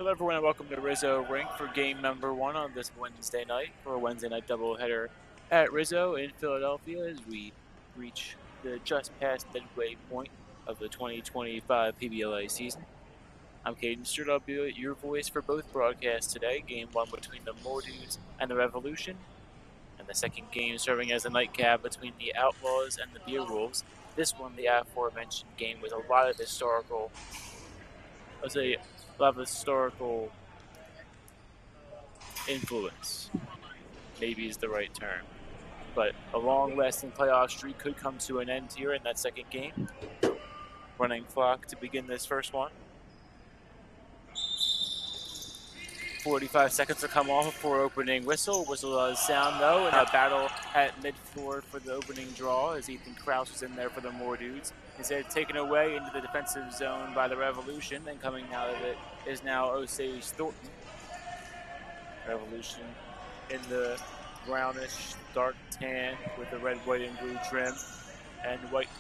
Hello, everyone, and welcome to Rizzo Rink for game number 1 on this Wednesday night for a Wednesday night doubleheader at Rizzo in Philadelphia as we reach the just past midway point of the 2025 PBLA season. I'm Caden Stewart. I'll be your voice for both broadcasts today. Game 1 between the Mordues and the Revolution, and the second game serving as a nightcap between the Outlaws and the Beer Wolves. This one, the aforementioned game, with a lot of historical influence, maybe is the right term. But a long-lasting playoff streak could come to an end here in that second game. Running clock to begin this first one. 45 seconds to come off before opening whistle. Whistle does sound, though, and a battle at mid-floor for the opening draw as Ethan Krause was in there for the Mordues. Instead, taken away into the defensive zone by the Revolution, and coming out of it is now Osage Thornton. Revolution in the brownish dark tan with the red, white, and blue trim and white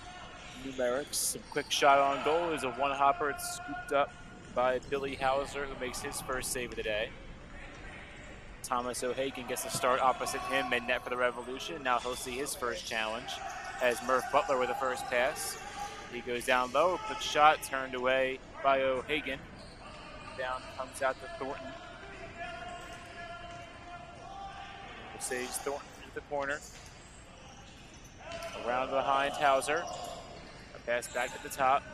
numerics. Some quick shot on goal is a one-hopper. It's scooped up by Billy Hauser, who makes his first save of the day. Thomas O'Hagan gets the start opposite him, mid-net for the Revolution. Now he'll see his first challenge as Murph Butler with the first pass. He goes down low, quick shot turned away by O'Hagan. Down comes out to Thornton. Osage Thornton into the corner. Around behind Hauser. A pass back to the top.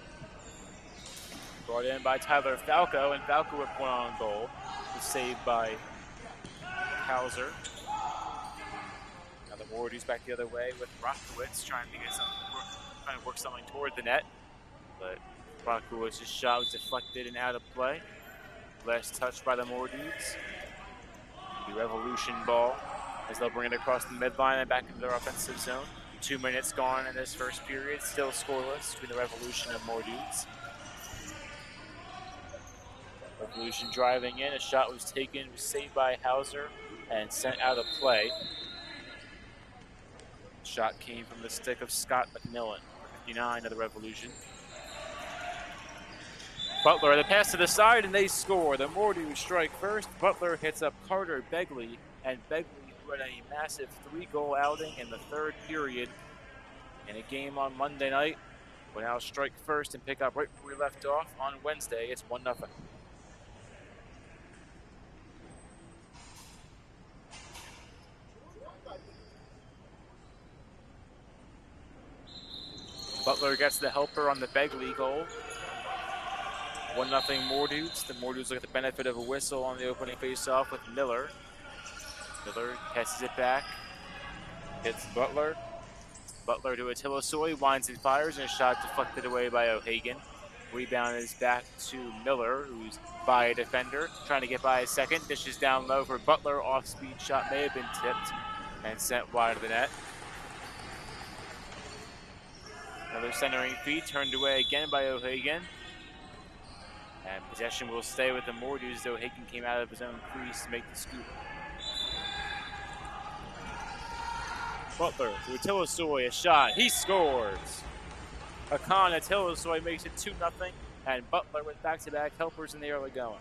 Brought in by Tyler Falco, and Falco with one on goal. Was saved by Hauser. Now the Mordues back the other way with Rockowitz trying to work something toward the net. But Rockowitz's shot was deflected and out of play. Last touch by the Mordues. The Revolution ball as they'll bring it across the midline and back into their offensive zone. 2 minutes gone in this first period, still scoreless between the Revolution and Mordues. Revolution driving in, a shot was taken, was saved by Hauser and sent out of play. Shot came from the stick of Scott McMillan, 59 of the Revolution. Butler, the pass to the side, and they score. The Mordues strike first. Butler hits up Carter Begley, and Begley, who had a massive 3-goal outing in the third period in a game on Monday night, will now strike first and pick up right where we left off on Wednesday. It's 1-0. Butler gets the helper on the Begley goal. 1-0 Mordues. The Mordues look at the benefit of a whistle on the opening faceoff with Miller. Miller passes it back. Hits Butler. Butler to Attila Soy, winds and fires, and a shot deflected away by O'Hagan. Rebound is back to Miller, who's by a defender, trying to get by a second. Dishes down low for Butler. Off-speed shot may have been tipped and sent wide of the net. Another centering feed turned away again by O'Hagan. And possession will stay with the Mordues, though O'Hagan came out of his own crease to make the scoop. Butler to Attila Soy, a shot. He scores. Attila Soy makes it 2-0, and Butler with back-to-back helpers in the early going.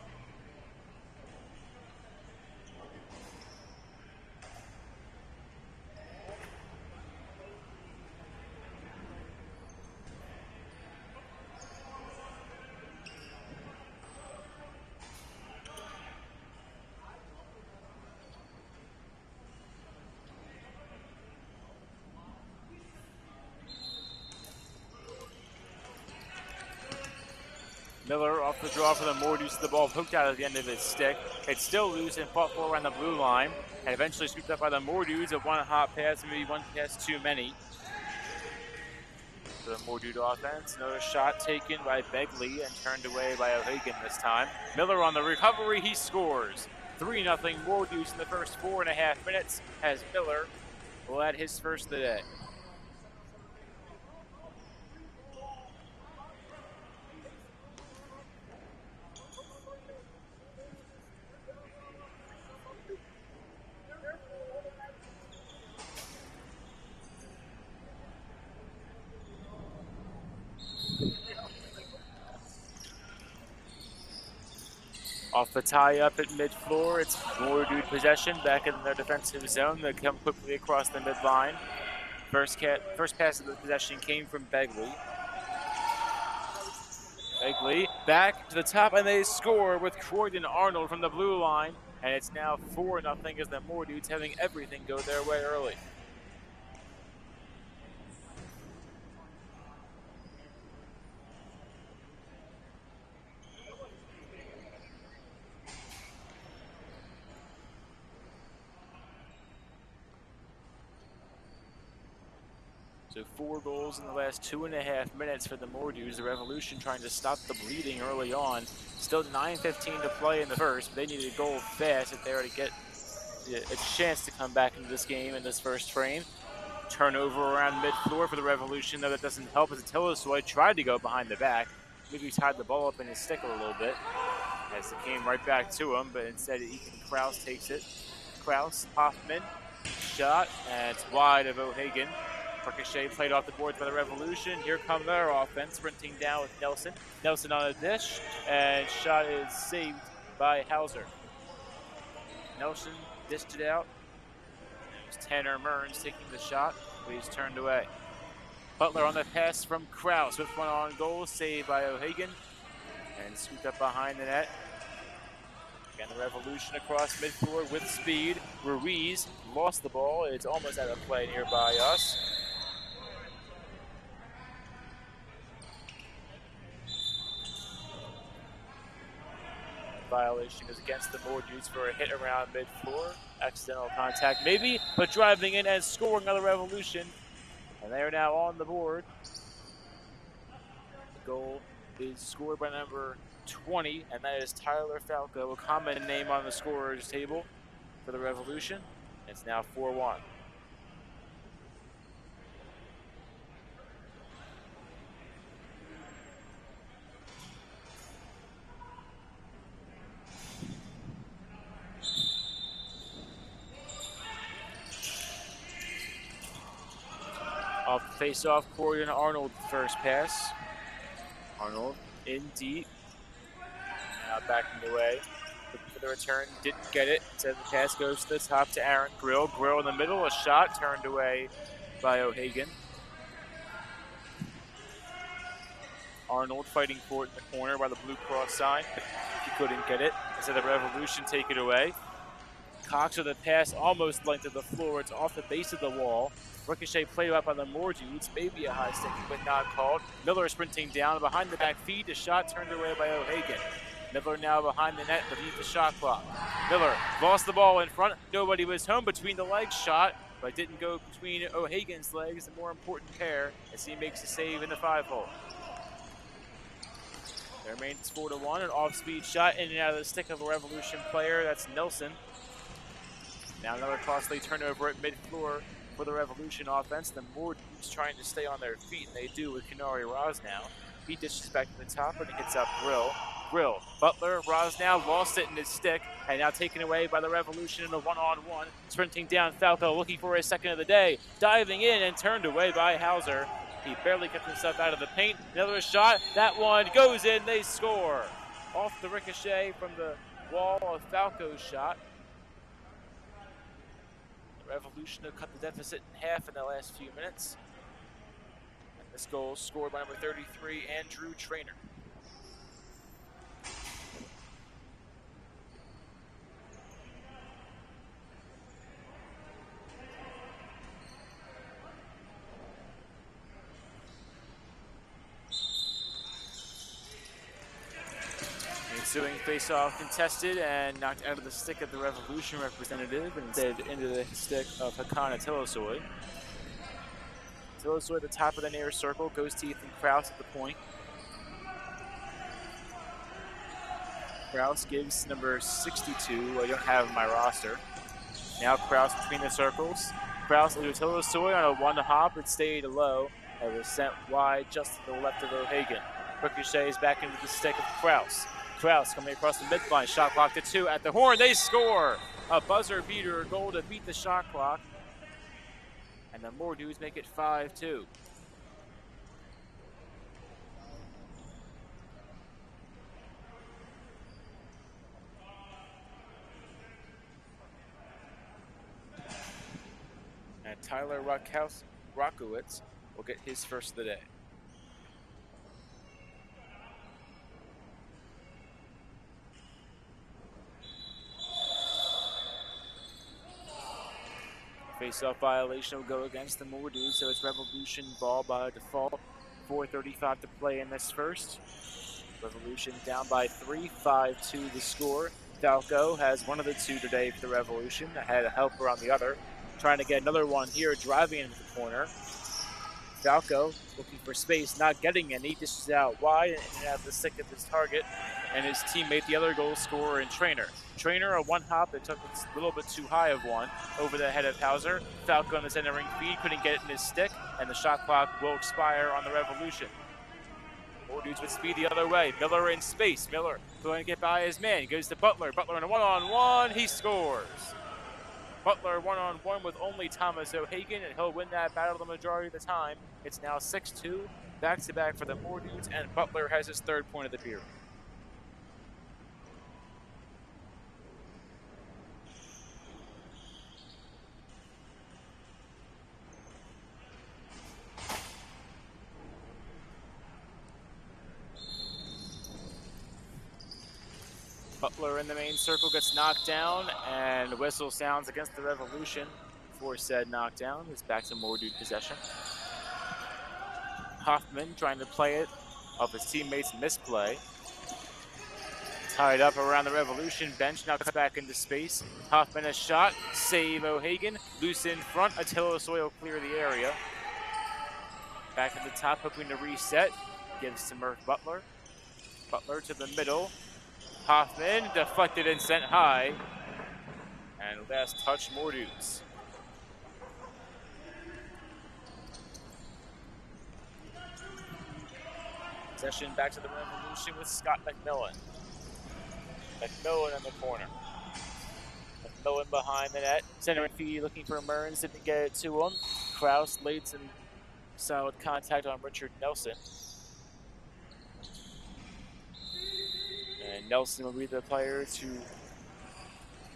Miller off the draw for the Mordues. The ball poked out at the end of his stick. It's still loose and fought for around the blue line, and eventually scooped up by the Mordues. A one-hop pass, maybe one pass too many for the Mordue offense. Another shot taken by Begley and turned away by O'Hagan this time. Miller on the recovery, he scores. 3-0 Mordues in the first 4.5 minutes as Miller will add his first of the day. Off the tie up at mid-floor, it's more dude possession back in their defensive zone. They come quickly across the midline. First pass of the possession came from Begley. Begley back to the top, and they score with Croydon Arnold from the blue line. And it's now 4-0 as the More Dudes having everything go their way early. So 4 goals in the last 2.5 minutes for the More Dudes. The Revolution trying to stop the bleeding early on. Still 9:15 to play in the first, but they need a goal fast if they are to get a chance to come back into this game in this first frame. Turnover around mid-floor for the Revolution, though that doesn't help as Tillisoy tried to go behind the back. Maybe tied the ball up in his stick a little bit as it came right back to him, but instead Ethan Kraus takes it. Kraus, Hoffman, shot, and it's wide of O'Hagan. Ricochet played off the boards by the Revolution. Here come their offense, sprinting down with Nelson. Nelson on a dish, and shot is saved by Hauser. Nelson dished it out. It was Tanner Mearns taking the shot, but he's turned away. Butler on the pass from Kraus with one on goal, saved by O'Hagan, and scooped up behind the net. Again, the Revolution across midfield with speed. Ruiz lost the ball. It's almost out of play nearby us. Violation is against the More Dudes for a hit around mid-floor. Accidental contact maybe, but driving in and scoring on the Revolution. And they are now on the board. The goal is scored by number 20, and that is Tyler Falco, a common name on the scorer's table for the Revolution. It's now 4-1. Off the face-off, Croydon Arnold first pass. Arnold in deep. Now backing away. Looking for the return, didn't get it. Instead the pass goes to the top to Aaron Grill. Grill in the middle, a shot turned away by O'Hagan. Arnold fighting for it in the corner by the blue cross sign. He couldn't get it. Instead the Revolution take it away. Cox with a pass almost length of the floor. It's off the base of the wall. Ricochet played up on the More Dudes, maybe a high stick, but not called. Miller sprinting down behind the back feed. The shot turned away by O'Hagan. Miller now behind the net, beneath the shot clock. Miller lost the ball in front. Nobody was home between the legs shot, but didn't go between O'Hagan's legs, the more important pair, as he makes a save in the 5-hole. There remains 4-1, an off-speed shot in and out of the stick of a Revolution player. That's Nelson. Now another costly turnover at mid-floor for the Revolution offense. The More Dudes trying to stay on their feet, and they do with Kanari Rosnow. He dishes back to the top, and he hits up Grill. Grill, Butler, Rosnow lost it in his stick, and now taken away by the Revolution in a one-on-one. Sprinting down Falco, looking for his second of the day. Diving in and turned away by Hauser. He barely kept himself out of the paint. Another shot, that one goes in, they score. Off the ricochet from the wall of Falco's shot. Revolution have cut the deficit in half in the last few minutes. And this goal is scored by number 33, Andrew Traynor. Ensuing face-off contested and knocked out of the stick of the Revolution representative and instead into the stick of Hakana Tillisoy. Tillisoy at the top of the near circle, goes to Ethan Kraus at the point. Kraus gives number 62, who I don't have in my roster. Now Kraus between the circles. Kraus into Tillisoy on a one-hop. It stayed low and was sent wide just to the left of O'Hagan. Ricochet is back into the stick of Kraus. Kraus coming across the midline, shot clock to 2 at the horn. They score a buzzer beater goal to beat the shot clock. And the More Dudes make it 5-2. And Tyler Rockowitz will get his first of the day. Face-off violation will go against the Moore Dudes, so it's Revolution ball by default. 4:35 to play in this first. Revolution down by 3, 5-2 the score. Falco has one of the two today for the Revolution. I had a helper on the other. Trying to get another one here, driving into the corner. Falco looking for space, not getting any. Dishes out wide and out the stick of his target. And his teammate, the other goal scorer and Trainer. Trainer, a one hop that took a little bit too high of one over the head of Hauser. Falco on the center ring feed, couldn't get it in his stick, and the shot clock will expire on the Revolution. More Dudes with speed the other way. Miller in space. Miller going to get by his man. He goes to Butler. Butler in a one-on-one. He scores. Butler one-on-one with only Thomas O'Hagan, and he'll win that battle the majority of the time. It's now 6-2, back-to-back for the Moore Dudes, and Butler has his third point of the period. Butler in the main circle gets knocked down, and the whistle sounds against the Revolution for said knockdown. It's back to Moore Dude possession. Hoffman trying to play it off his teammates' misplay. Tied up around the Revolution bench, now cuts back into space. Hoffman a shot, save O'Hagan, loose in front, Attila Soil clear the area. Back at the top, hoping to reset, gives to Murph Butler. Butler to the middle. Hoffman deflected and sent high. And last touch, Moore Dudes. Possession back to the Revolution with Scott McMillan. McMillan in the corner. McMillan behind the net. Center feed looking for Mearns, didn't get it to him. Kraus laid some solid contact on Richard Nelson. And Nelson will be the player to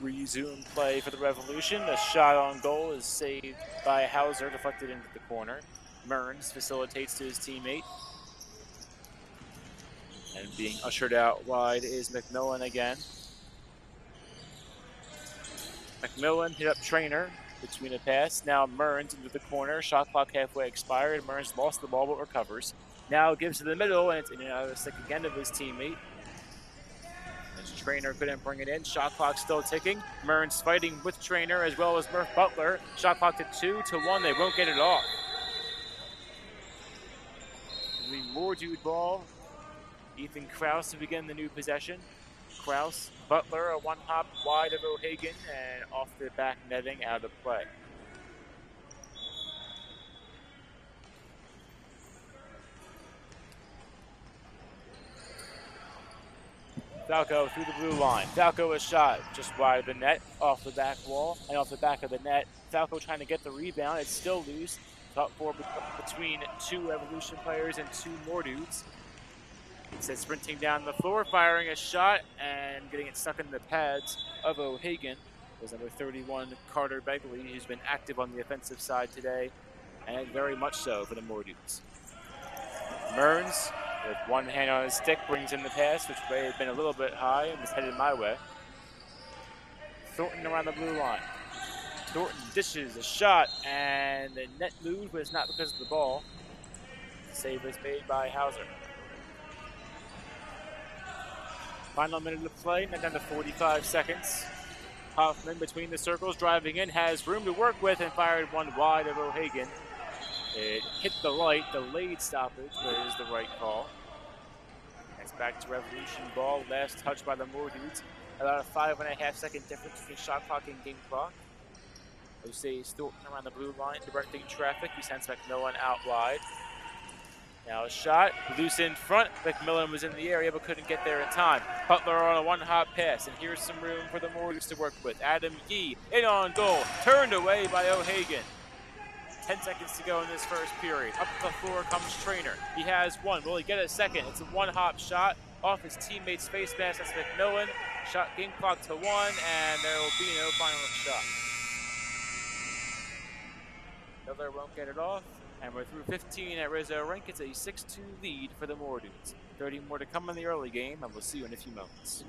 resume play for the Revolution. The shot on goal is saved by Hauser, deflected into the corner. Mearns facilitates to his teammate. And being ushered out wide is McMillan again. McMillan hit up Trainer between a pass. Now Mearns into the corner. Shot clock halfway expired. Mearns lost the ball but recovers. Now gives to the middle, and it's in and out of the stick again of his teammate. As Trainer couldn't bring it in. Shot clock still ticking. Mearns fighting with Trainer as well as Murph Butler. Shot clock to 2-1. They won't get it off. The Moore Dude ball. Ethan Kraus to begin the new possession. Kraus, Butler, a one-hop wide of O'Hagan, and off the back netting out of play. Falco through the blue line. Falco a shot just wide of the net, off the back wall, and off the back of the net. Falco trying to get the rebound. It's still loose. Top four between two Revolution players and two Moore Dudes. Instead sprinting down the floor, firing a shot, and getting it stuck in the pads of O'Hagan was number 31, Carter Begley, who's been active on the offensive side today, and very much so for the Moore Dudes. Mearns, with one hand on his stick, brings in the pass, which may have been a little bit high and was headed my way. Thornton around the blue line. Thornton dishes a shot, and the net moved, but it's not because of the ball. The save was made by Hauser. Final minute of play, and down to 45 seconds. Hoffman between the circles, driving in, has room to work with, and fired one wide of O'Hagan. It hit the light, delayed stoppage, but it is the right call. It's back to Revolution ball, last touch by the Moore Dudes. About a 5.5 second difference between shot clock and game clock. Jose Thornton around the blue line, directing traffic. He sends McMillan out wide. Now a shot, loose in front. McMillan was in the area but couldn't get there in time. Butler on a one-hop pass, and here's some room for the Moore Dudes to work with. Adam Yee in on goal, turned away by O'Hagan. 10 seconds to go in this first period. Up the floor comes Trainer. He has one. Will he get a second? It's a one-hop shot off his teammate's face mask. That's McMillan. Shot game clock to 1, and there will be no final shot. Miller won't get it off, and we're through 15 at Rizzo Rink. It's a 6-2 lead for the Mordunes. 30 more to come in the early game, and we'll see you in a few moments.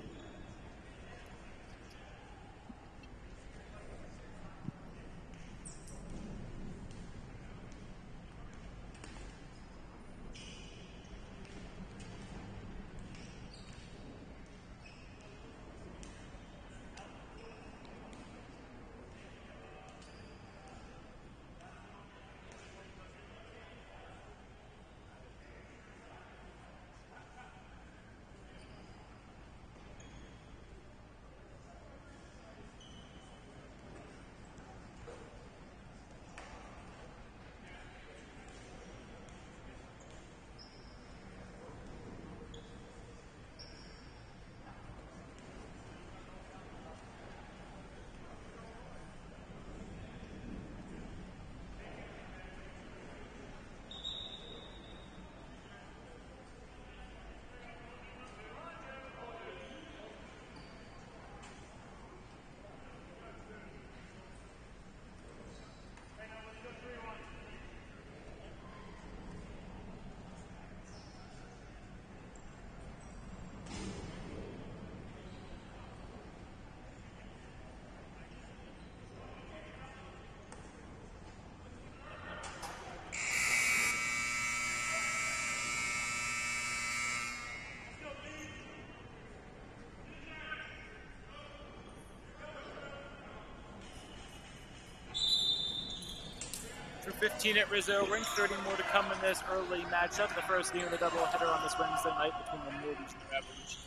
Through 15 at Rizzo Rink, 30 more to come in this early matchup. The first game of the doubleheader on this Wednesday night between the Mordunes and the Revolution.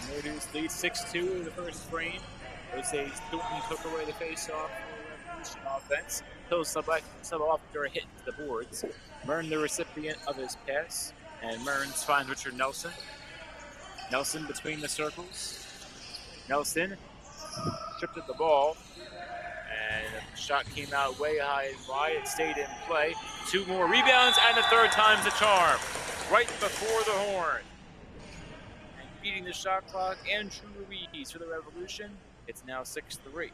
The Mordunes lead 6-2 in the first frame. Jose Thornton took away the face-off for the Revolution offense. He'll sub off after a hit to the boards. Mern, the recipient of his pass, and Mearns finds Richard Nelson. Nelson between the circles. Nelson tripped at the ball. And the shot came out way high and wide. It stayed in play. 2 more rebounds, and the third time's the charm. Right before the horn. And beating the shot clock, Andrew Ruiz for the Revolution. It's now 6-3.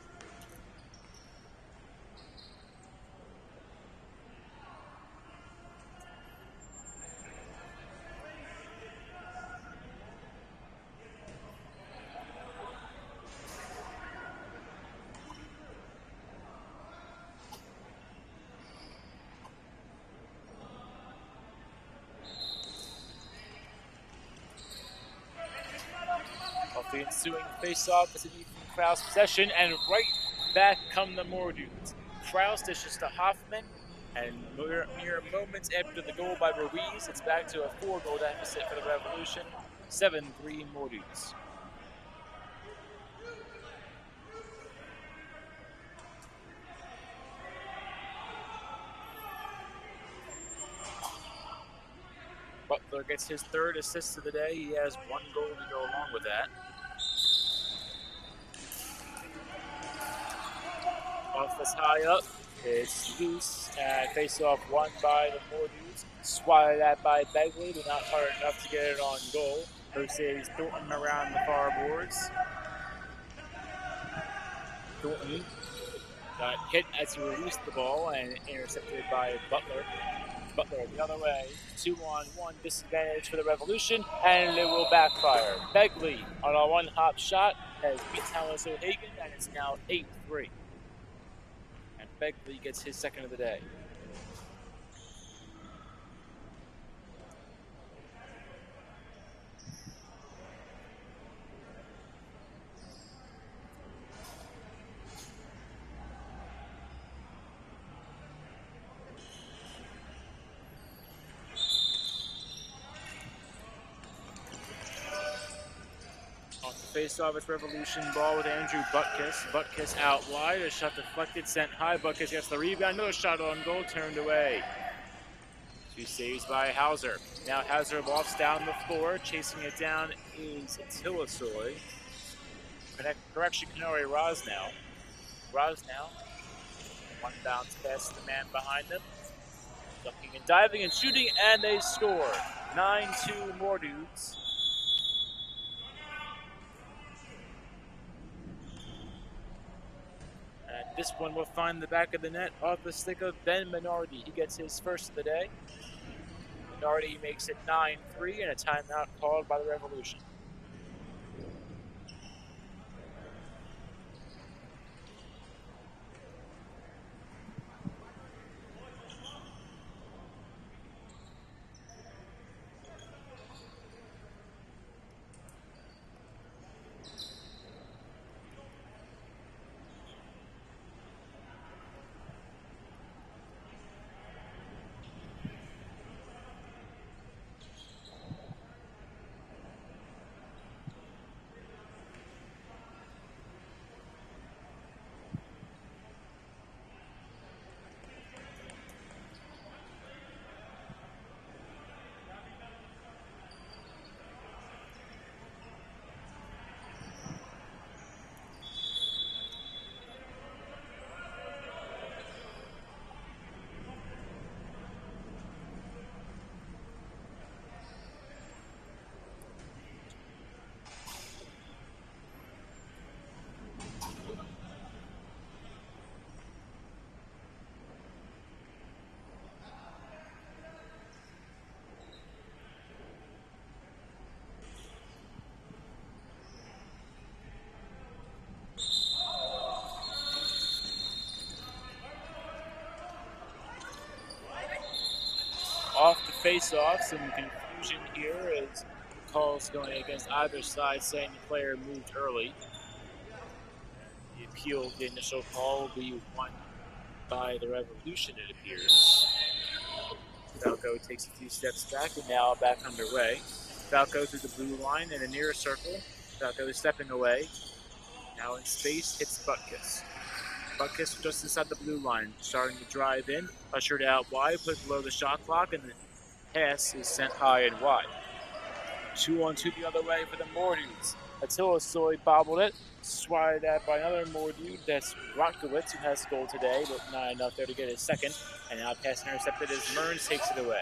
Off the ensuing face-off, it's an Ethan Kraus possession, and right back come the Mordunes. Kraus dishes to Hoffman, and mere moments after the goal by Ruiz, it's back to a 4-goal deficit for the Revolution. 7-3 Mordunes. Butler gets his 3rd assist of the day. He has 1 goal to go along with that. Off this high up, it's loose, and face-off won by the Mordunes. Swatted at by Begley, but not hard enough to get it on goal. Jose's Thornton around the far boards. Thornton got hit as he released the ball and intercepted by Butler. Butler the other way, 2-on-1 disadvantage for the Revolution, and it will backfire. Begley on a one-hop shot has beat Tallis O'Hagan, and it's now 8-3. And Begley gets his 2nd of the day. Face-off, it's Revolution ball with Andrew Butkus. Butkus out wide, a shot deflected, sent high. Butkus gets the rebound, another shot on goal, turned away. 2 saves by Hauser. Now Hauser lofts down the floor, chasing it down is Tilisoy. Correction, Kanori Rosnow. Rosnow, 1 bounce past the man behind them. Ducking and diving and shooting, and they score. 9-2 Mordunes. And This one will find the back of the net off the stick of Ben Minardi. He gets his first of the day. Minardi makes it 9-3 and a timeout called by the Revolution. Off the face-off, some confusion here as calls going against either side, saying the player moved early. The appeal, the initial call, will be won by the Revolution, it appears. Falco takes a few steps back and now back underway. Falco through the blue line in a near circle. Falco is stepping away. Now in space, hits Butkus. Butkus just inside the blue line, starting to drive in, ushered out wide, put below the shot clock, and the pass is sent high and wide. 2-on-2 the other way for the Mordudes. Attila Soy bobbled it, swatted at by another Mordude. That's Rotkowitz, who has a goal today, but not enough there to get his second. And now pass intercepted as Mearns takes it away.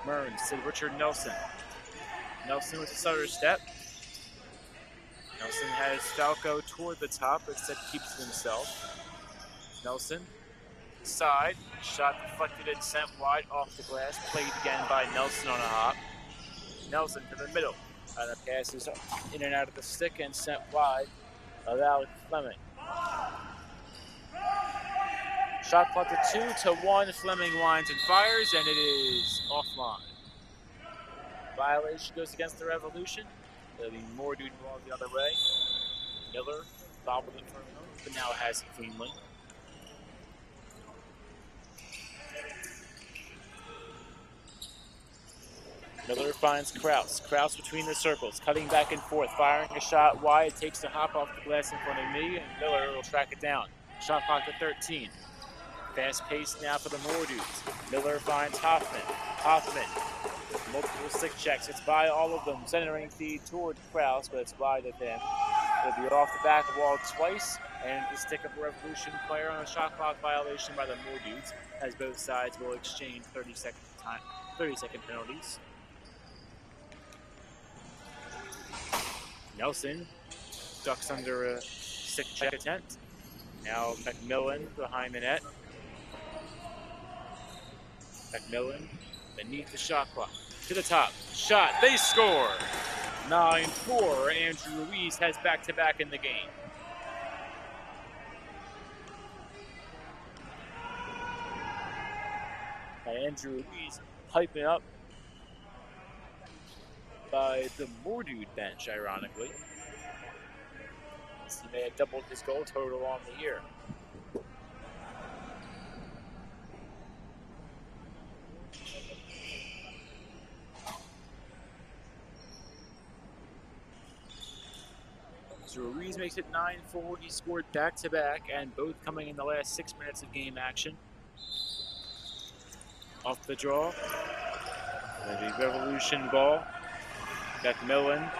Mearns to Richard Nelson. Nelson with a stutter step. Nelson has Falco toward the top, but instead keeps it himself. Nelson, side, shot deflected and sent wide off the glass, played again by Nelson on a hop. Nelson to the middle, and the pass is in and out of the stick and sent wide, allowed Fleming. Shot clock to 2-1, Fleming winds and fires, and it is offline. Violation goes against the Revolution. It'll be Mordude involved the other way. Miller bobbled it for a moment, but now has it cleanly. Miller finds Kraus. Kraus between the circles, cutting back and forth, firing a shot wide, takes the hop off the glass in front of me, and Miller will track it down. Shot clock to 13. Fast pace now for the Mordudes. Miller finds Hoffman. Hoffman, multiple stick checks. It's by all of them. Centering feed toward Kraus, but it's wide of him. It'll be off the back wall twice, and the stick of a Revolution player on a shot clock violation by the Mordudes, as both sides will exchange 30-second penalties. Nelson ducks under a stick check attempt. Now McMillan behind the net. McMillan beneath the shot clock. To the top. Shot. They score! 9-4. Andrew Ruiz has back-to-back in the game. Andrew Ruiz piping up by the Mordude bench, ironically. He may have doubled his goal total on the year. So Ruiz makes it 9-4. He scored back-to-back, and both coming in the last 6 minutes of game action. Off the draw. The Revolution ball. McMillan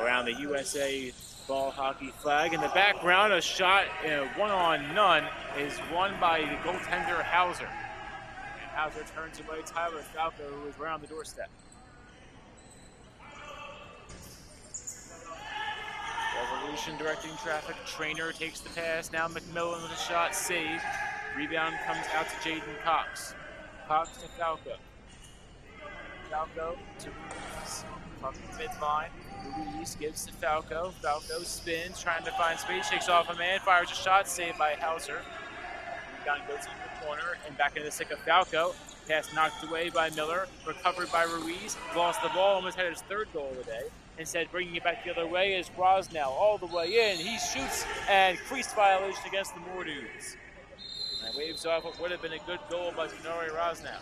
around the USA ball hockey flag. In the background, a shot in a one-on-none is won by the goaltender Hauser. And Hauser turns away Tyler Falco, who is around the doorstep. Revolution Revolution directing traffic. Trainer takes the pass. Now McMillan with a shot. Save. Rebound comes out to Jaden Cox. Cox to Falco. Falco to Ruiz. Across the midline. Ruiz gives to Falco. Falco spins, trying to find space. Shakes off a man. Fires a shot. Saved by Hauser. Rebound goes into the corner and back into the stick of Falco. Pass knocked away by Miller. Recovered by Ruiz. Lost the ball. Almost had his third goal of the day. Instead, bringing it back the other way is Rosnell all the way in. He shoots and crease violation against the Moore Dudes. And waves off what would have been a good goal by Tenori Rosnell.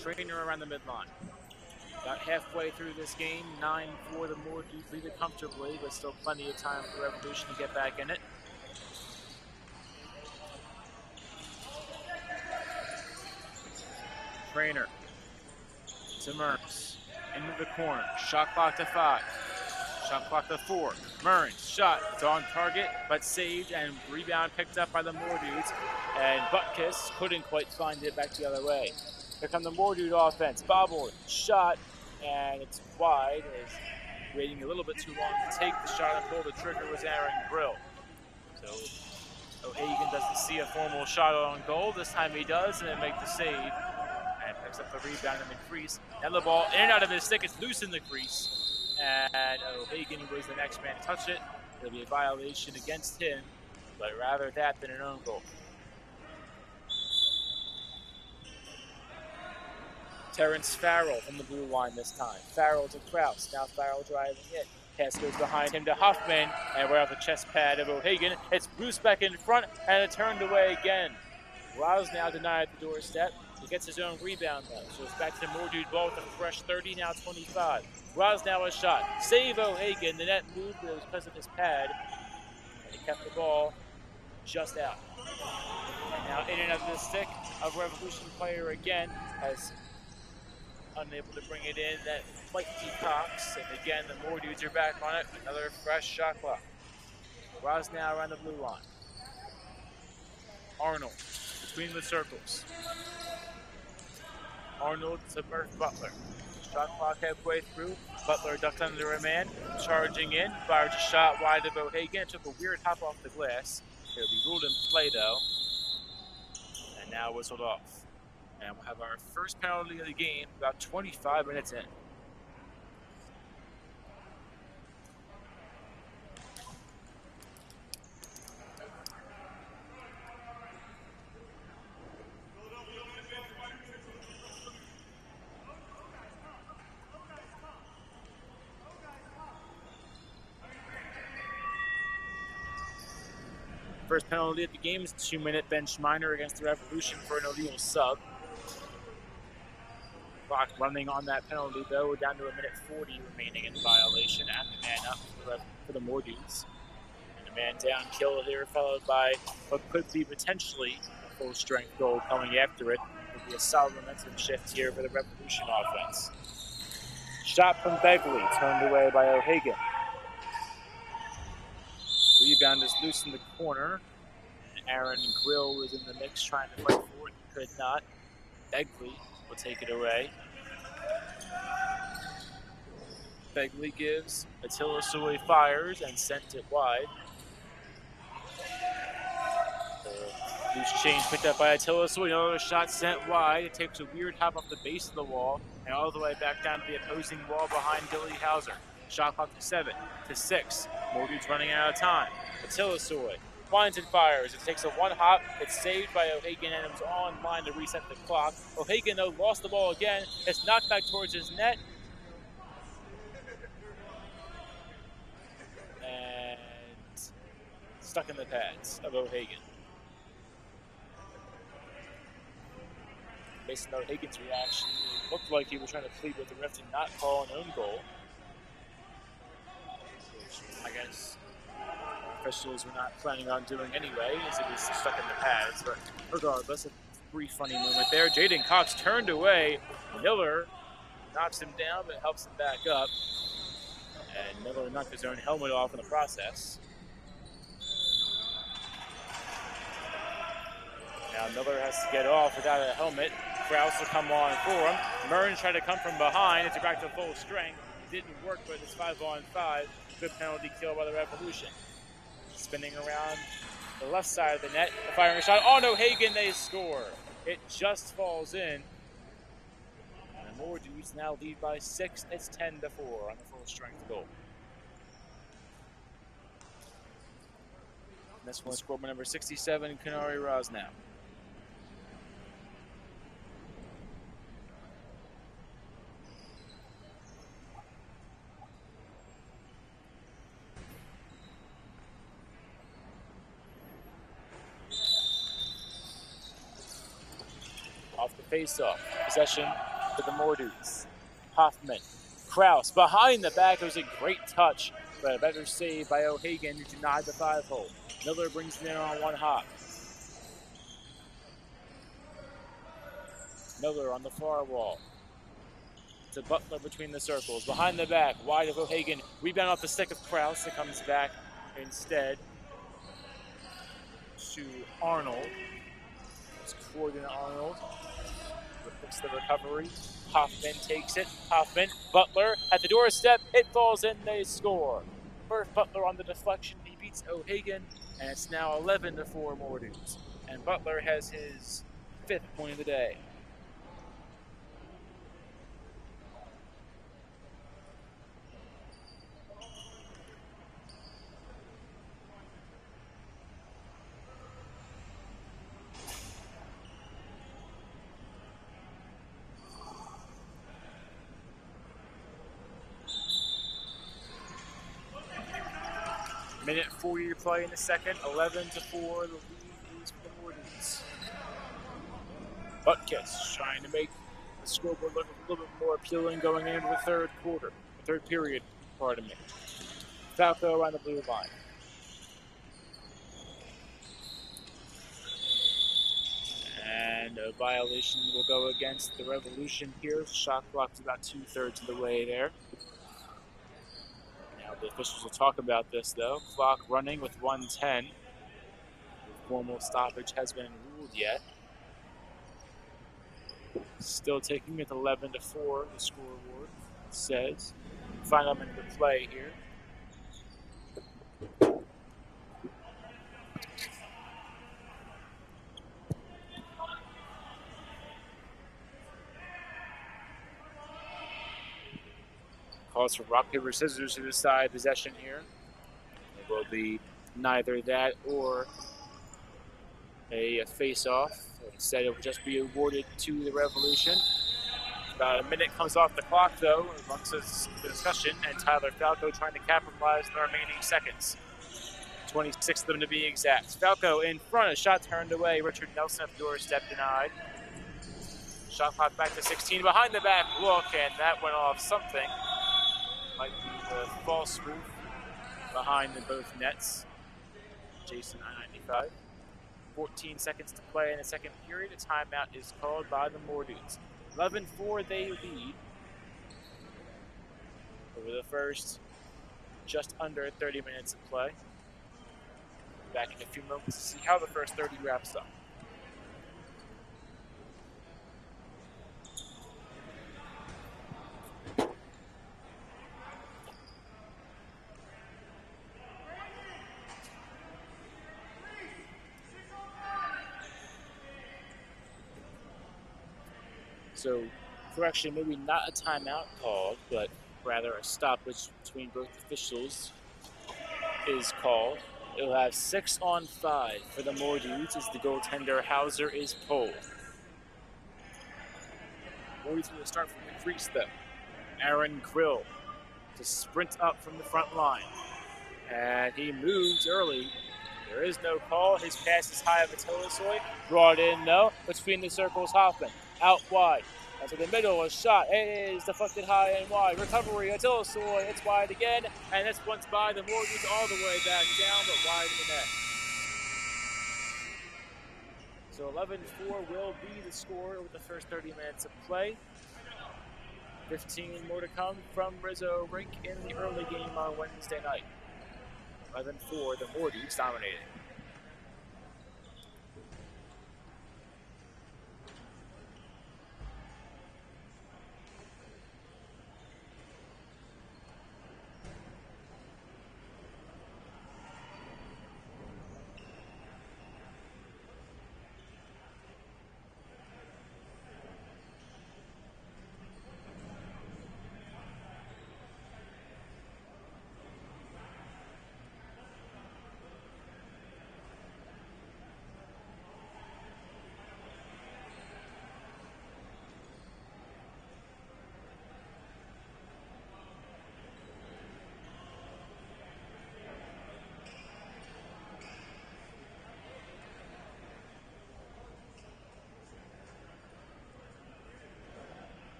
Trainer around the midline. About halfway through this game, 9-4, the Moore Dudes lead it comfortably, but still plenty of time for Revolution to get back in it. Trainer to Mearns, into the corner, shot clock to 5, shot clock to 4. Mearns, shot, it's on target, but saved and rebound picked up by the Moore Dudes, and Butkus couldn't quite find it back the other way. Here come the Moore Dude offense, Bobble, shot, and it's wide, as waiting a little bit too long to take the shot and pull the trigger was Aaron Brill. So O'Hagan doesn't see a formal shot on goal, this time he does, and then make the save. Picks up the rebound in the crease. Now the ball in and out of his stick. It's loose in the crease. And O'Hagan was the next man to touch it. It'll be a violation against him, but rather that than an own goal. Terrence Farrell from the blue line this time. Farrell to Kraus. Now Farrell driving in. Pass goes behind him to Huffman. And right off the chest pad of O'Hagan. It's Bruce back in front and it's turned away again. Rouse now denied the doorstep. He gets his own rebound though, so it's back to the Moore Dude ball with a fresh 30, now 25. Rouse now a shot. Save O'Hagan. The net moved, but it was because of his pad. And he kept the ball just out. And now in and out of the stick of Revolution player again, as unable to bring it in. That might be Cox. And again, the Moore Dudes are back on it. Another fresh shot clock. Rouse now around the blue line. Arnold between the circles. Arnold to Murph Butler. Shot clock halfway through. Butler ducked under a man. Charging in. Fires a shot wide of O'Hagan. It took a weird hop off the glass. It'll be ruled in play though. And now whistled off. And we'll have our first penalty of the game about 25 minutes in. First penalty of the game is a 2-minute bench minor against the Revolution for an illegal sub. Clock running on that penalty though. We're down to 1:40 remaining in violation, and the man up for the Moore Dudes. And a man down kill here, followed by what could be potentially a full strength goal coming after it. It'll be a solid momentum shift here for the Revolution offense. Shot from Begley, turned away by O'Hagan. Rebound is loose in the corner. And Aaron Grill was in the mix trying to fight for it. He could not. Begley will take it away. Begley gives. Attila Soy fires and sent it wide. The loose change picked up by Attila Soy. Another shot sent wide. It takes a weird hop off the base of the wall and all the way back down to the opposing wall behind Billy Hauser. Shot clock to 7, to 6. Moore Dudes running out of time. Attila Soy finds and fires. It takes a one hop. It's saved by O'Hagan and it was on line to reset the clock. O'Hagan, though, lost the ball again. It's knocked back towards his net. And stuck in the pads of O'Hagan. Based on O'Hagan's reaction, it looked like he was trying to plead with the ref to not call an own goal. I guess officials were not planning on doing anyway, as it was stuck in the pads. But regardless, a brief funny moment there. Jaden Cox turned away. Miller knocks him down, but helps him back up. And Miller knocked his own helmet off in the process. Now Miller has to get off without a helmet. Kraus will come on for him. Mearns tried to come from behind. It's back to full strength. didn't work, but it's 5-on-5. Good penalty kill by the Revolution. Spinning around the left side of the net, the firing shot on O'Hagan, they score. It just falls in. And the Moore Dudes now lead by 6. It's 10-4 on the full-strength goal. And this one scored by number 67, Kanari Rosnow. Off the face-off, possession for the Moore Dudes. Hoffman, Kraus, behind the back. It was a great touch, but a better save by O'Hagan, who denied the 5-hole. Miller brings it in on one hop. Miller on the far wall. To Butler between the circles. Behind the back, wide of O'Hagan. Rebound off the stick of Kraus. It comes back instead to Arnold. It's Croydon Arnold. Fix the recovery. Hoffman takes it. Hoffman, Butler at the doorstep. It falls in. They score. First Butler on the deflection. He beats O'Hagan, and it's now 11-4 Moore Dudes. And Butler has his 5th point of the day. Minute 40 to play in the second. 11-4. The lead is for the Moore Dudes. Butkus trying to make the scoreboard look a little bit more appealing going into the third period, pardon me. Falco around the blue line. And a violation will go against the Revolution here. Shot clock is about 2/3 of the way there. Now the officials will talk about this though. Clock running with 1:10. No formal stoppage has been ruled yet. Still taking it 11-4, the scoreboard says. Final minute of play here. Calls for rock, paper, scissors to decide possession here. It will be neither that or a face-off. Instead, it will just be awarded to the Revolution. About a minute comes off the clock, though, amongst this discussion, and Tyler Falco trying to capitalize on the remaining seconds. 26 of them to be exact. Falco in front, a shot turned away. Richard Nelson at the doorstep denied. Shot clock back to 16. Behind the back look, and that went off something. Might be the false roof behind the both nets. Jason, I-95. 14 seconds to play in the second period. A timeout is called by the Moore Dudes. 11-4, they lead over the first just under 30 minutes of play. Back in a few moments to see how the first 30 wraps up. So, correction, maybe not a timeout called, but rather a stoppage between both officials is called. It'll have 6-on-5 for the Moore Dudes as the goaltender Hauser is pulled. Moore Dudes will start from the crease though. Aaron Krill to sprint up from the front line. And he moves early. There is no call. His pass is high of Atilosoy. Brought in though, between the circles Hoffman. Out wide. That's in the middle, a shot. It is deflected high and wide. Recovery, Atilosoy. It's wide again. And this one's by the Moore Dudes all the way back down, but wide in the net. So 11-4 will be the score with the first 30 minutes of play. 15 more to come from Rizzo Rink in the early game on Wednesday night. 11-4, the Moore Dudes dominating.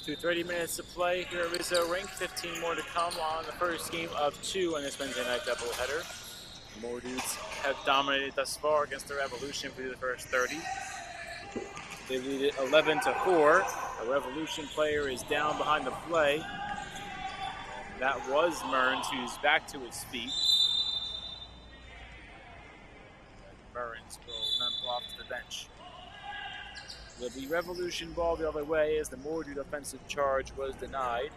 through 30 minutes to play here at Rizzo Rink. 15 more to come on the first game of 2 on this Wednesday night doubleheader. The Moore Dudes have dominated thus far against the Revolution for the first 30. They lead it 11-4. A Revolution player is down behind the play. That was Mearns, who's back to his feet. Mearns will limp off to the bench. Will be Revolution ball the other way as the Moore Dude offensive charge was denied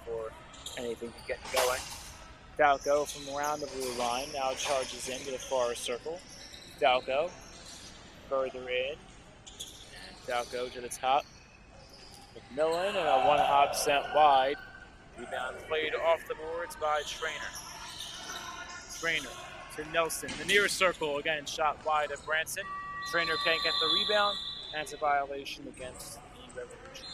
for anything to get going. Falco from around the blue line now charges into the far circle. Falco further in. Falco to the top. McMillan and a one-hop sent wide. Rebound played off the boards by Trainer. Trainer to Nelson. The near circle again, shot wide of Branson. Trainer can't get the rebound, and it's a violation against the Revolution.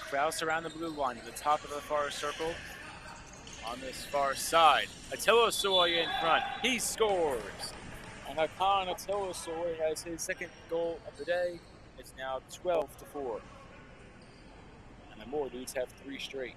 Kraus around the blue line to the top of the far circle. On this far side, Attila Soy in front. He scores. And Hakan Attila Soy has his second goal of the day. It's now 12-4. And the Moore Dudes have 3 straight.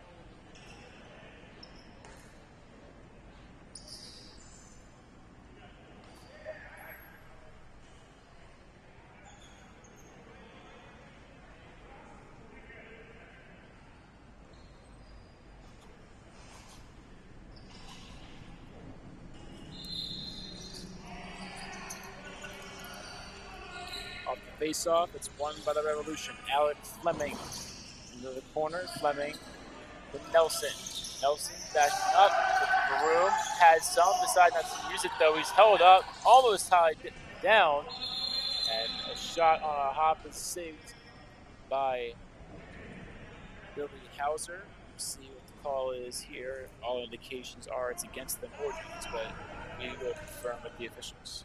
Face-off, it's won by the Revolution. Alex Fleming into the corner. Fleming with Nelson. Nelson backing up, looking for room. Has some, decided not to use it though. He's held up, almost tied down. And a shot on a hop is saved by Billy Hauser. We'll see what the call is here. All indications are it's against the Moore Dudes, but we will confirm with the officials.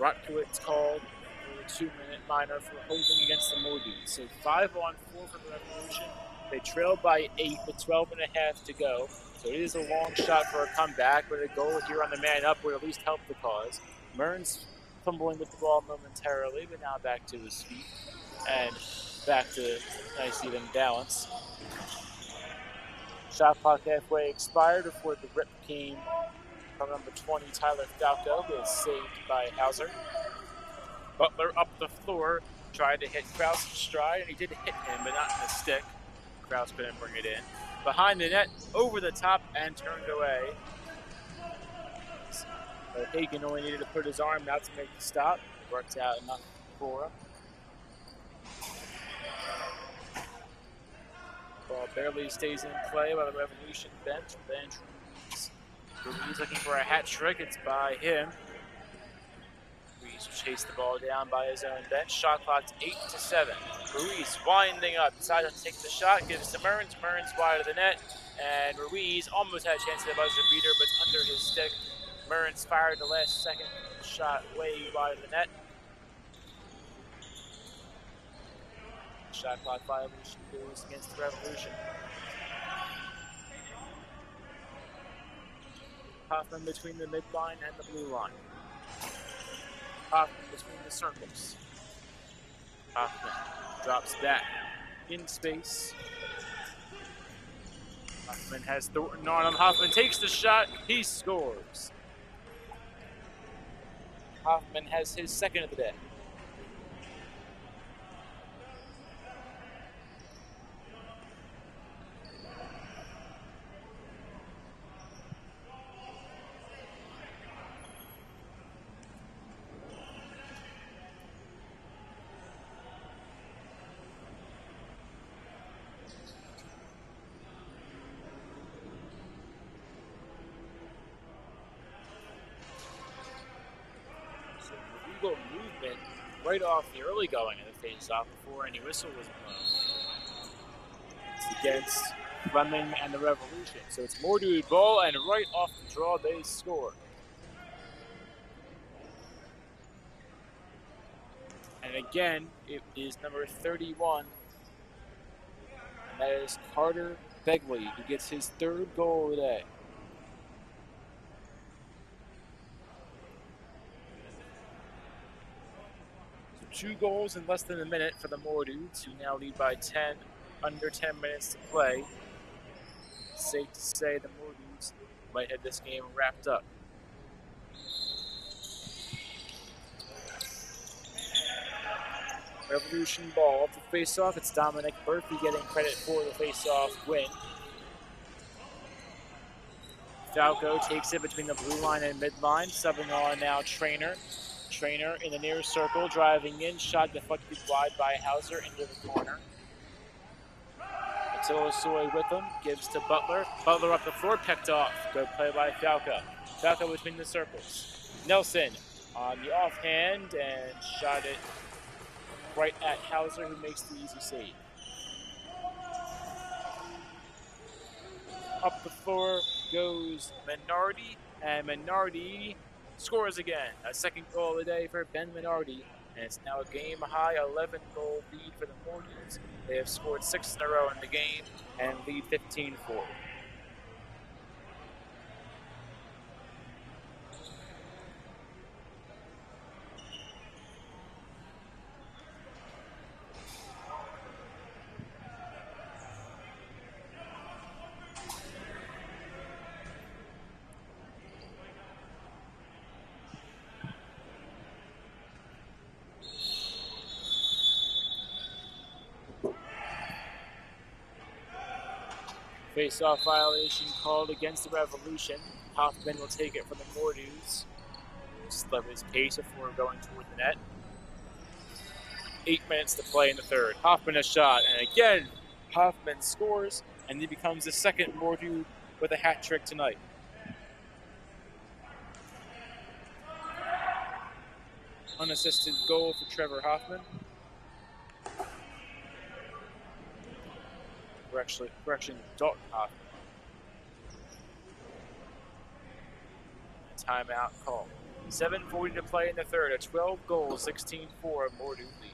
Rotkowitz called for a 2-minute minor for holding against the Moore Dudes. So 5-on-4 for the Revolution. They trail by 8 with 12.5 to go. So it is a long shot for a comeback, but a goal here on the man up would at least help the cause. Mearns fumbling with the ball momentarily, but now back to his feet and back to nice even balance. Shot clock halfway expired before the rip came from number 20, Tyler Falco, who is saved by Hauser. Butler up the floor, tried to hit Kraus in stride, and he did hit him, but not in the stick. Kraus couldn't bring it in. Behind the net, over the top, and turned away. So Hagen only needed to put his arm out to make the stop. Worked out enough for him. Ball barely stays in play by the Revolution bench. Ruiz looking for a hat trick. It's by him. Ruiz chased the ball down by his own bench. Shot clock's 8-7. Ruiz winding up. Decided to take the shot. Gives to Mearns. Mearns wide of the net. And Ruiz almost had a chance at the buzzer beater, but it's under his stick. Mearns fired the last second shot way wide of the net. Shot clock violation goes against the Revolution. Hoffman between the midline and the blue line. Hoffman between the circles. Hoffman drops back in space. Hoffman has Thornton on him. Hoffman takes the shot. He scores. Hoffman has his second of the day. Movement right off the early going of the face-off before any whistle was blown. It's against Fleming and the Revolution. So it's Mordude ball, and right off the draw, they score. And again, it is number 31, and that is Carter Begley, who gets his third goal of the day. So 2 goals in less than a minute for the Mordudes, who now lead by 10, under 10 minutes to play. It's safe to say the Mordudes might have this game wrapped up. Revolution ball off the face-off. It's Dominic Murphy getting credit for the face-off win. Falco takes it between the blue line and midline, subbing on now Trainer. Trainer in the near circle, driving in, shot deflected wide by Hauser into the corner. Soy with him, gives to Butler. Butler up the floor, picked off. Good play by Falco. Falco between the circles. Nelson on the offhand and shot it right at Hauser, who makes the easy save. Up the floor goes Minardi, and Minardi scores again. A second goal of the day for Ben Minardi, and it's now a game-high 11-goal lead for the Mordudes. They have scored 6 in a row in the game and lead 15-4. Face-off violation called against the Revolution. Hoffman will take it for the Mordudes. Slow his pace before going toward the net. 8 minutes to play in the third. Hoffman a shot, and again, Hoffman scores, and he becomes the second Mordude with a hat trick tonight. Unassisted goal for Trevor Hoffman. Correction, Dalton Hoffman. Timeout call. 7:40 to play in the third. A 12-goal, 16-4 Mordude lead.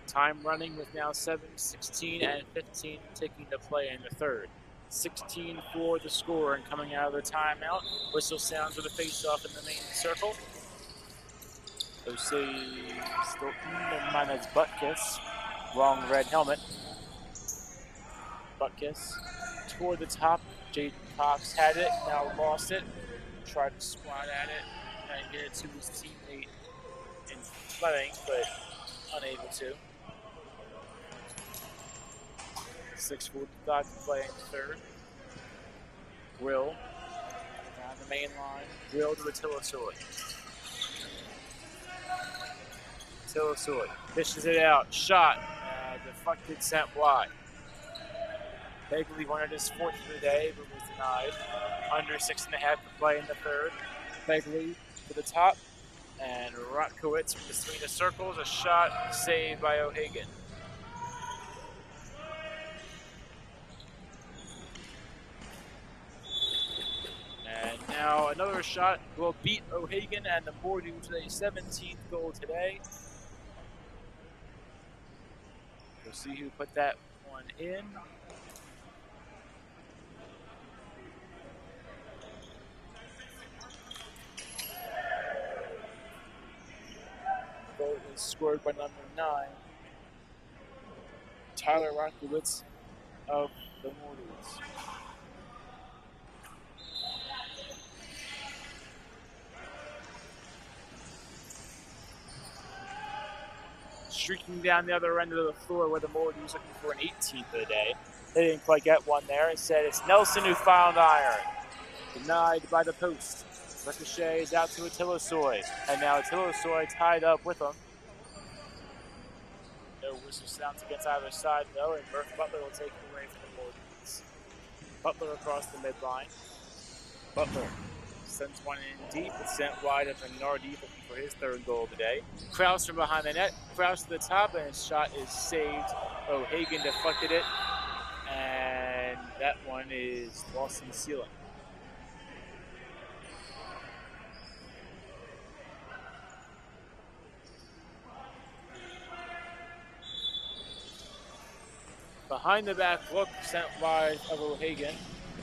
Time running with now 7:16 and 15 ticking to play in the third. 16-4 the score, and coming out of the timeout, whistle sounds with a face-off in the main circle. Osei Stoughton minus butt kiss. Wrong red helmet. Butt kiss. Toward the top, Jaden Cox had it, now lost it. Tried to squat at it and get it to his teammate in Fleming, but unable to. 6:45 to play in the third. Will down the main line. Will to Tilasoy. Tilasoy fishes it out. Shot. Deflected, sent wide. Begley wanted his fourth of the day, but was denied. Under 6.5 to play in the third. Begley to the top. And Rotkowitz between the circles. A shot saved by O'Hagan. now another shot will beat O'Hagan and the Mordudes with a 17th goal today. We'll see who put that one in. Goal was scored by number 9, Tyler Rockowitz of the Mordudes. Streaking down the other end of the floor where the Mordudes looking for an 18th of the day. They didn't quite get one there. Instead, it's Nelson who found iron. Denied by the post. Ricochet is out to Atilosoy. And now Atilosoy tied up with him. No whistle sounds against either side, though, and Murph Butler will take it away from the Mordudes. Butler across the midline. Butler sends one in deep. It's sent wide of Minardi looking for his 3rd goal today. Kraus from behind the net. Kraus to the top, and his shot is saved. O'Hagan deflected it, and that one is lost in the ceiling. Behind the back look sent wide of O'Hagan.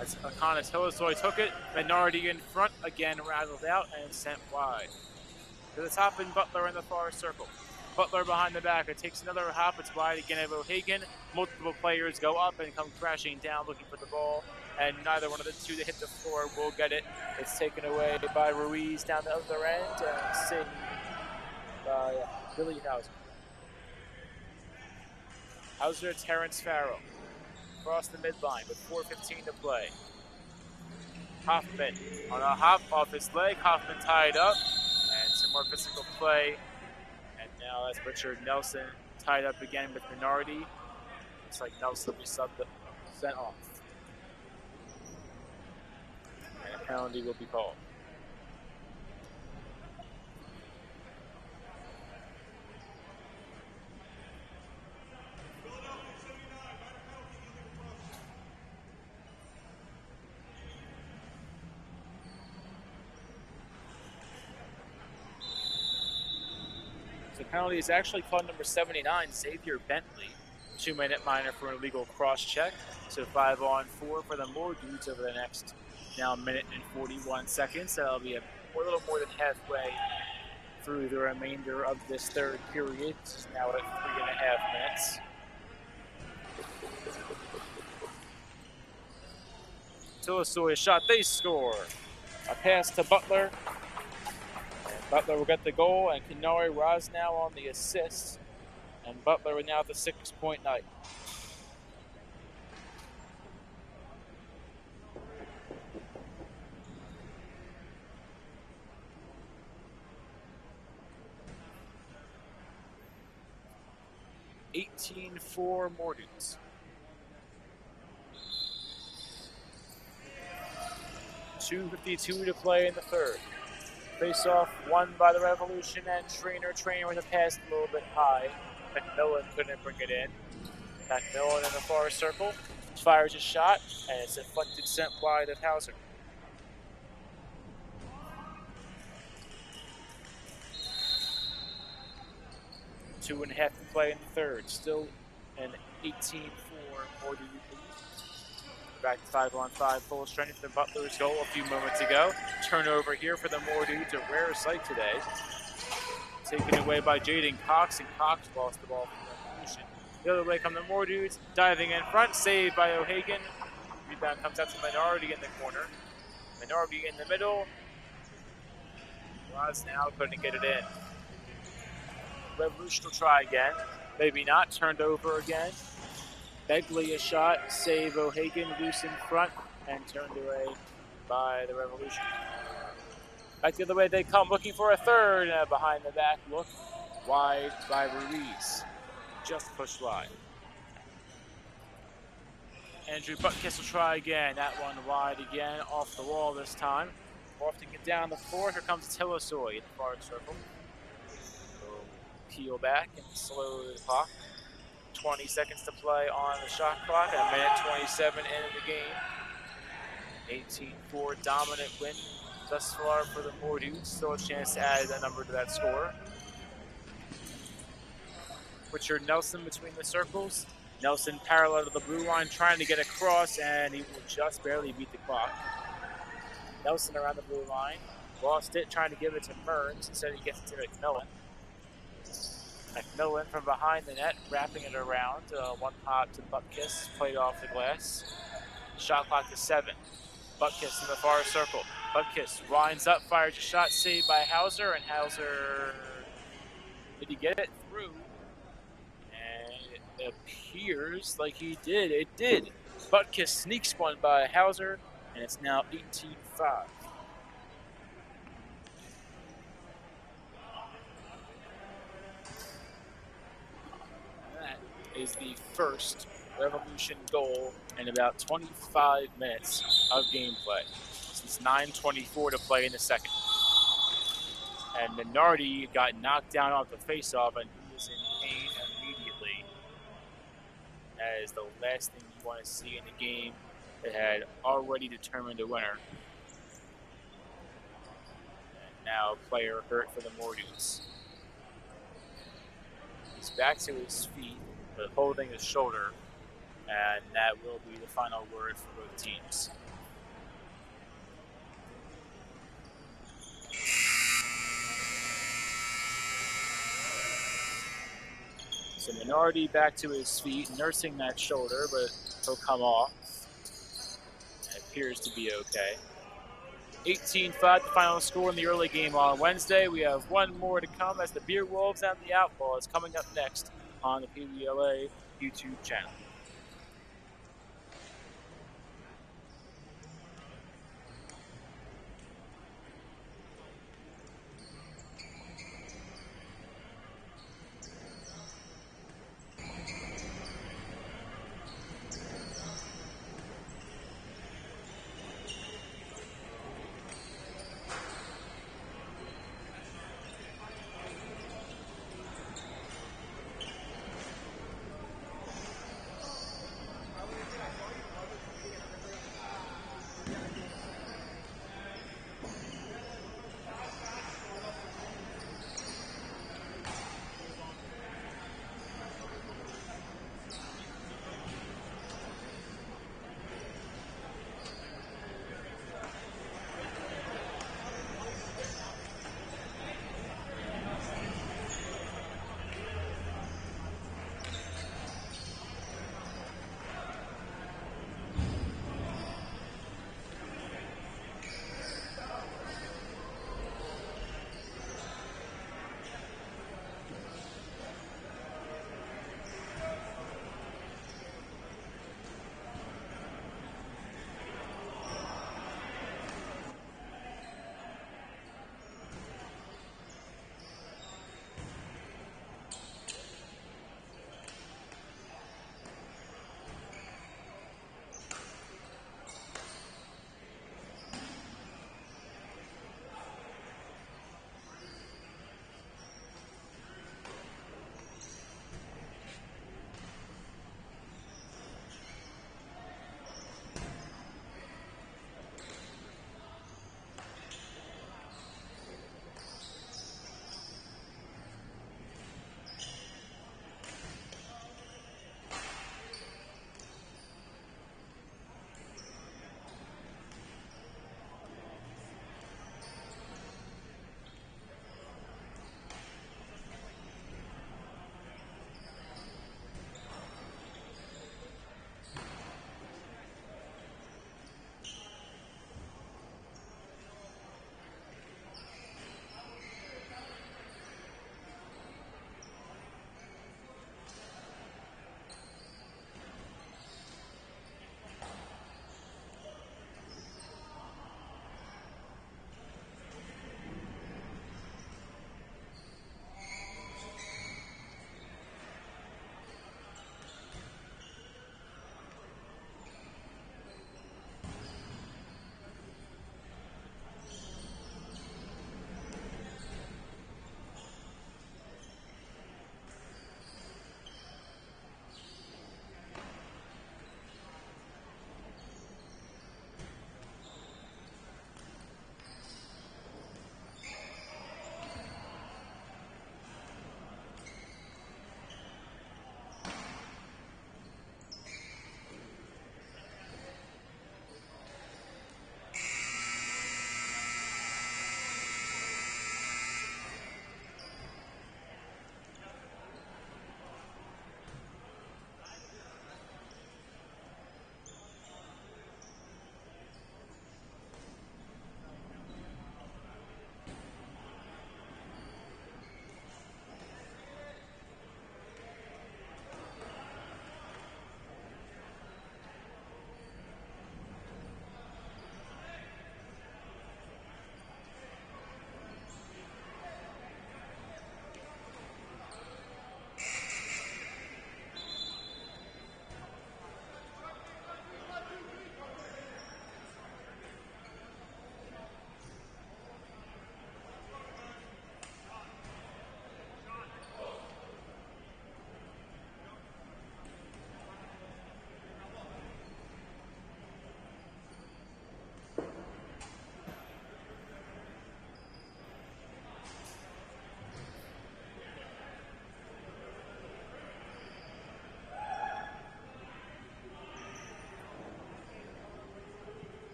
As Akana Tilosoy took it, Minardi in front again rattled out and sent wide. To the top and Butler in the far circle. Butler behind the back. It takes another hop. It's wide again of O'Hagan. Multiple players go up and come crashing down looking for the ball. And neither one of the two that hit the floor will get it. It's taken away by Ruiz down the other end and saved by Billy Hauser. Hauser, Terrence Farrell. Across the midline with 4:15 to play. Hoffman on a hop off his leg. Hoffman tied up. And some more physical play. And now that's Richard Nelson tied up again with Minardi. Looks like Nelson will be sent off. And a penalty will be called. The penalty is actually called number 79, Xavier Bentley. 2-minute minor for an illegal cross check. So 5-on-4 for the Mordudes over the next now minute and 41 seconds. That'll be a little more than halfway through the remainder of this 3rd period. This is now at 3.5 minutes. Tilosoy a shot, they score. A pass to Butler. Butler will get the goal, and Kenari Raz now on the assist. And Butler with now the 6-point night. (18-4) Mordudes. .252 to play in the 3rd. Face-off won by the Revolution and Trainer. Trainer with a pass a little bit high. McMillan couldn't bring it in. McMillan in the far circle. Fires a shot, and it's deflected, sent wide of Hauser. .2.5 to play in the 3rd. Still an 18-4 Mordudes. Back to 5-on-5 full strength to Butler's goal a few moments ago. Turnover here for the Mordudes, a rare sight today. Taken away by Jaden Cox, and Cox lost the ball from the Revolution. The other way come the Mordudes, diving in front, saved by O'Hagan. Rebound comes out to Minardi in the corner. Minardi in the middle. Roz now couldn't get it in. Revolution will try again. Maybe not, turned over again. Begley a shot, save O'Hagan, loose in front, and turned away by the Revolution. Back the other way they come, looking for a 3rd, behind the back look, wide by Ruiz. Just pushed wide. Andrew Butkiss will try again, that one wide again, off the wall this time. Lofting it down the floor, here comes Tilosoy in the far circle. Peel back and slow the clock. 20 seconds to play on the shot clock, and a minute 27 in the game. 18-4 dominant win thus far for the Mordues. Still a chance to add a number to that score. Richard Nelson between the circles. Nelson parallel to the blue line, trying to get across, and he will just barely beat the clock. Nelson around the blue line. Lost it, trying to give it to Mearns. Instead, he gets it to McMillan. McMillan from behind the net, wrapping it around. One pop to Butkus, played off the glass. Shot clock to 7. Butkus in the far circle. Butkus winds up, fires a shot, saved by Hauser, and Hauser, did he get it through? And it appears like he did. It did. Butkus sneaks one by Hauser, and it's now 18-5. That is the first Revolution goal in about 25 minutes of gameplay. Since 9:24 to play in the second. And Minardi got knocked down off the faceoff, and he is in pain immediately. That is the last thing you want to see in the game that had already determined a winner. And now player hurt for the Mordues. He's back to his feet, but holding his shoulder, and that will be the final word for both teams. So Minardi back to his feet, nursing that shoulder, but he'll come off. It appears to be okay. 18-5, the final score in the early game on Wednesday. We have one more to come as the Beer Wolves and the Outlaws coming up next on the PBLA YouTube channel.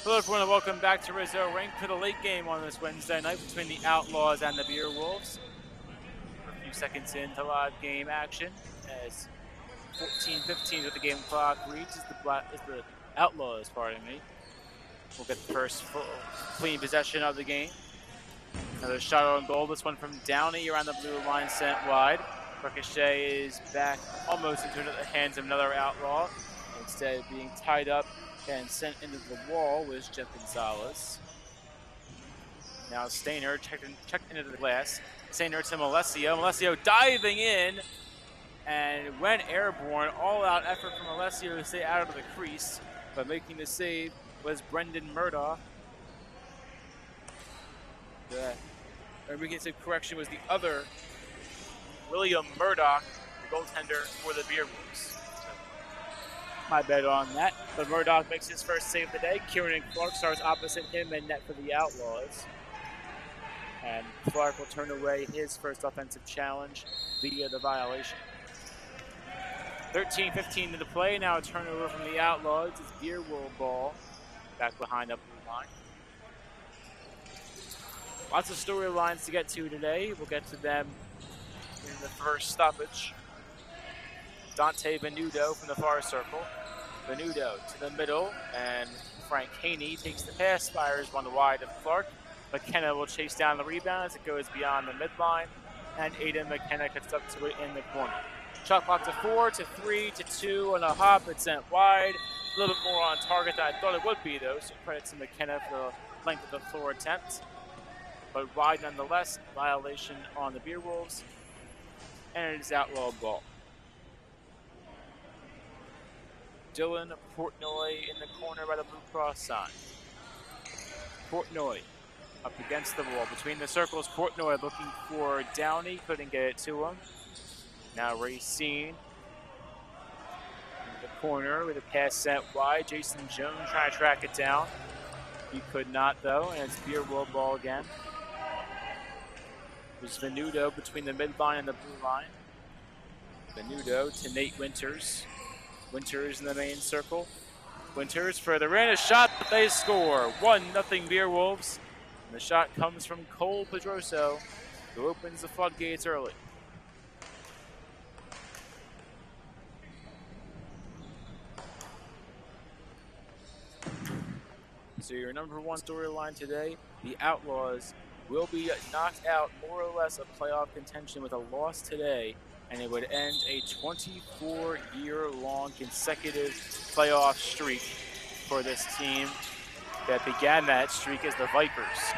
Hello everyone and welcome back to Rizzo Rink for the late game on this Wednesday night between the Outlaws and the Beer Wolves. We're a few seconds into live game action as 14-15 with the game clock reads is the Outlaws, pardon me. We'll get the first clean possession of the game. Another shot on goal, this one from Downey around the blue line sent wide. Ricochet is back almost into the hands of another Outlaw. Instead of being tied up and sent into the wall was Jeff Gonzalez. Now Stainer checked into the glass. Stainer to Malesio. Malesio diving in, and when airborne, all-out effort from Malesio to stay out of the crease, but making the save was Brendan Murdoch. The Enriquez correction was the other William Murdoch, the goaltender for the Beer Wolves. My bet on that, but Murdoch makes his first save of the day. Kieran Clark starts opposite him and net for the Outlaws. And Clark will turn away his first offensive challenge via the violation. 13-15 to the play, now a turnover from the Outlaws. It's Beer Wolf ball back behind the blue line. Lots of storylines to get to today. We'll get to them in the first stoppage. Dante Venuto from the far circle. Venuto to the middle, and Frank Haney takes the pass, fires one wide of Clark. McKenna will chase down the rebound as it goes beyond the midline, and Aiden McKenna gets up to it in the corner. Shot clock to 4, to 3, to 2 on a hop. It's sent wide. A little bit more on target than I thought it would be, though, so credit to McKenna for the length of the floor attempt. But wide nonetheless, violation on the Beer Wolves, and it is Outlaw ball. Dylan Portnoy in the corner by the Blue Cross sign. Portnoy up against the wall. Between the circles, Portnoy looking for Downey. Couldn't get it to him. Now Racine in the corner with a pass sent wide. Jason Jones trying to track it down. He could not, though, and it's Beer Wolf ball again. There's Venuto between the midline and the blue line. Venuto to Nate Winters. Winters in the main circle. Winters further in, a shot, they score. 1-0 Beer Wolves. And the shot comes from Cole Pedroso, who opens the floodgates early. So your number one storyline today, the Outlaws will be knocked out more or less of playoff contention with a loss today, and it would end a 24-year-long consecutive playoff streak for this team that began that streak as the Vipers.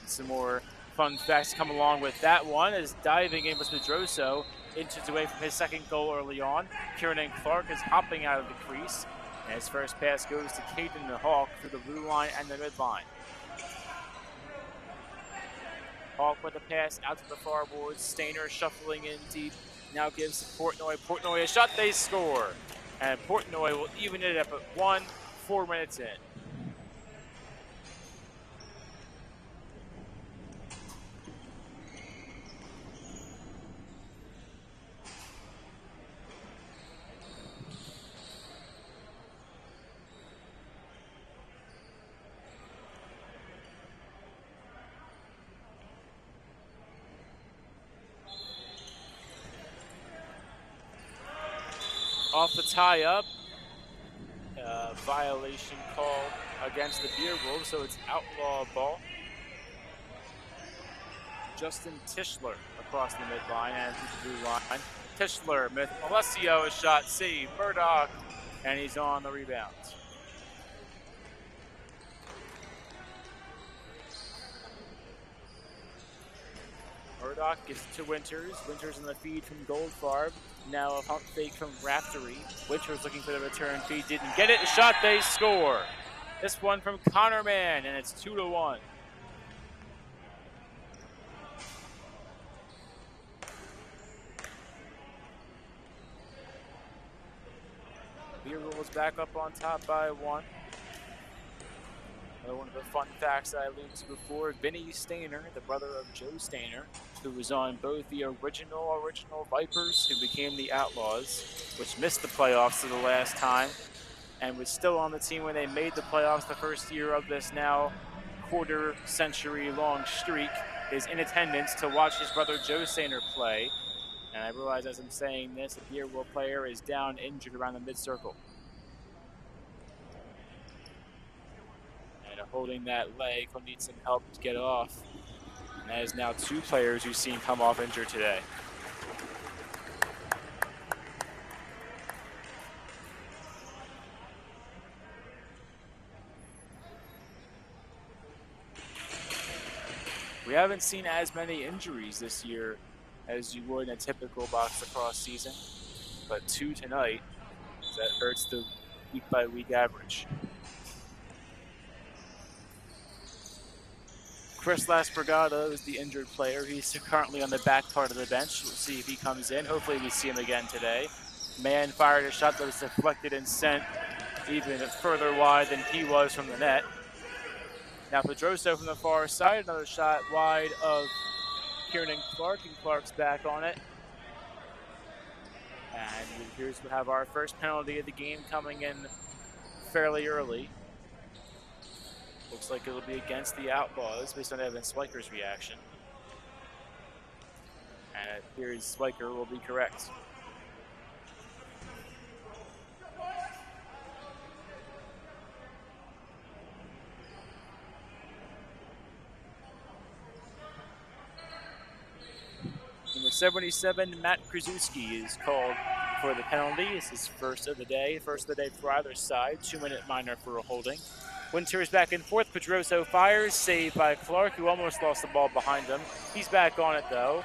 And some more fun facts come along with that one, as diving in was Pedroso, inches away from his second goal early on. Kieran Clark is hopping out of the crease, and his first pass goes to Caden the Hawk through the blue line and the midline. Hawk with a pass out to the far boards. Stainer shuffling in deep. Now gives to Portnoy. Portnoy a shot, they score. And Portnoy will even it up at 1, 4 minutes in. Off the tie-up, violation call against the Beer Wolves, so it's Outlaw ball. Justin Tischler across the midline and to the blue line. Tischler, Malesio, a shot, save, Murdoch, and he's on the rebound. Murdoch gives it to Winters. Winters in the feed from Goldfarb. Now a pump fake from Raftery. Winters looking for the return feed. Didn't get it. A shot, they score. This one from Connor Mann, and it's 2-1. Beer Wolves back up on top by 1. One of the fun facts I alluded to before, Vinny Stainer, the brother of Joe Stainer, who was on both the original Vipers, who became the Outlaws, which missed the playoffs for the last time, and was still on the team when they made the playoffs the first year of this now quarter-century-long streak, is in attendance to watch his brother Joe Stainer play. And I realize as I'm saying this, a Beerwolf player is down injured around the mid-circle. And holding that leg, he'll need some help to get off. And that is now 2 players we've seen come off injured today. We haven't seen as many injuries this year as you would in a typical box lacrosse season, but 2 tonight, that hurts the week-by-week average. Chris Lasbrigada is the injured player. He's currently on the back part of the bench. We'll see if he comes in. Hopefully we see him again today. Man fired a shot that was deflected and sent even further wide than he was from the net. Now Pedroso from the far side, another shot wide of Kieran Clark, and Clark's back on it. And it appears to have our first penalty of the game coming in fairly early. Looks like it'll be against the Outlaws based on Evan Swiker's reaction. And it appears Swiker will be correct. Number 77, Matt Krasuski, is called for the penalty. It's his first of the day for either side. 2-minute minor for a holding. Winters back and forth. Pedroso fires, saved by Clark, who almost lost the ball behind him. He's back on it though.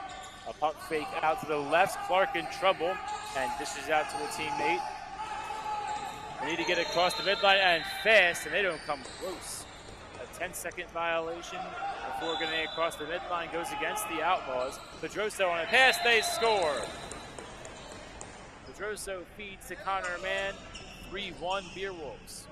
A puck fake out to the left. Clark in trouble and dishes out to a teammate. They need to get across the midline and fast, and they don't come close. A 10-second violation before getting across the midline goes against the Outlaws. Pedroso on a pass, they score. Pedroso feeds to Connor Mann. 3-1 Beerwolves.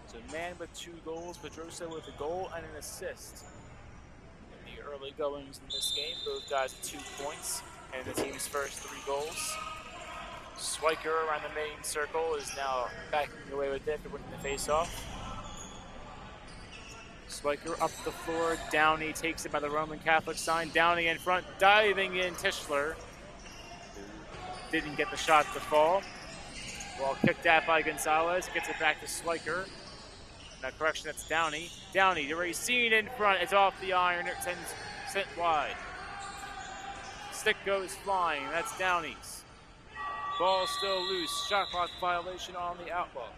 So Mann with 2 goals, Pedroso with a goal and an assist. In the early goings in this game, both guys with 2 points and the team's first 3 goals. Swiker around the main circle is now backing away with it after winning the faceoff. Swiker up the floor, Downey takes it by the Roman Catholic sign. Downey in front, diving in Tischler, who didn't get the shot to fall. Ball kicked out by Gonzalez, gets it back to Swiker. Now correction, that's Downey. Downey, already seen in front, it's off the iron, it's sent wide. Stick goes flying, that's Downey's. Ball still loose, shot clock violation on the Outlaws.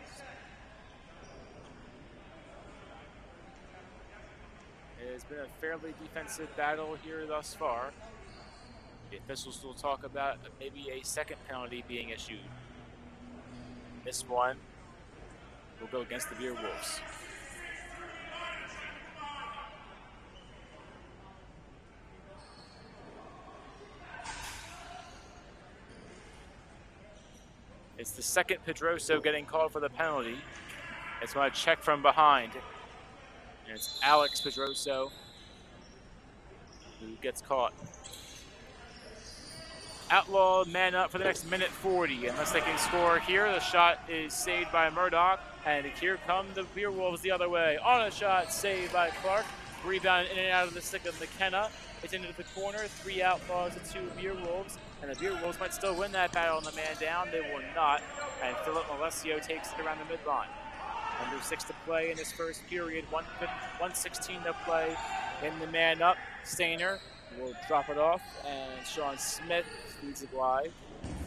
It has been a fairly defensive battle here thus far. The officials will talk about maybe a second penalty being issued. This one will go against the Beerwolves. It's the second Pedroso getting called for the penalty. It's going to check from behind. And it's Alex Pedroso who gets caught. Outlaw man up for the next minute 40. Unless they can score here, the shot is saved by Murdoch. And here come the Beerwolves the other way. On a shot, saved by Clark. Rebound in and out of the stick of McKenna. It's into the corner. 3 Outlaws and 2 Beerwolves. And the Beerwolves might still win that battle on the man down. They will not. And Philip Malesio takes it around the midline. Under 6 to play in this first period. 1:16 to play in the man up. Stainer will drop it off. And Sean Smith leads it wide.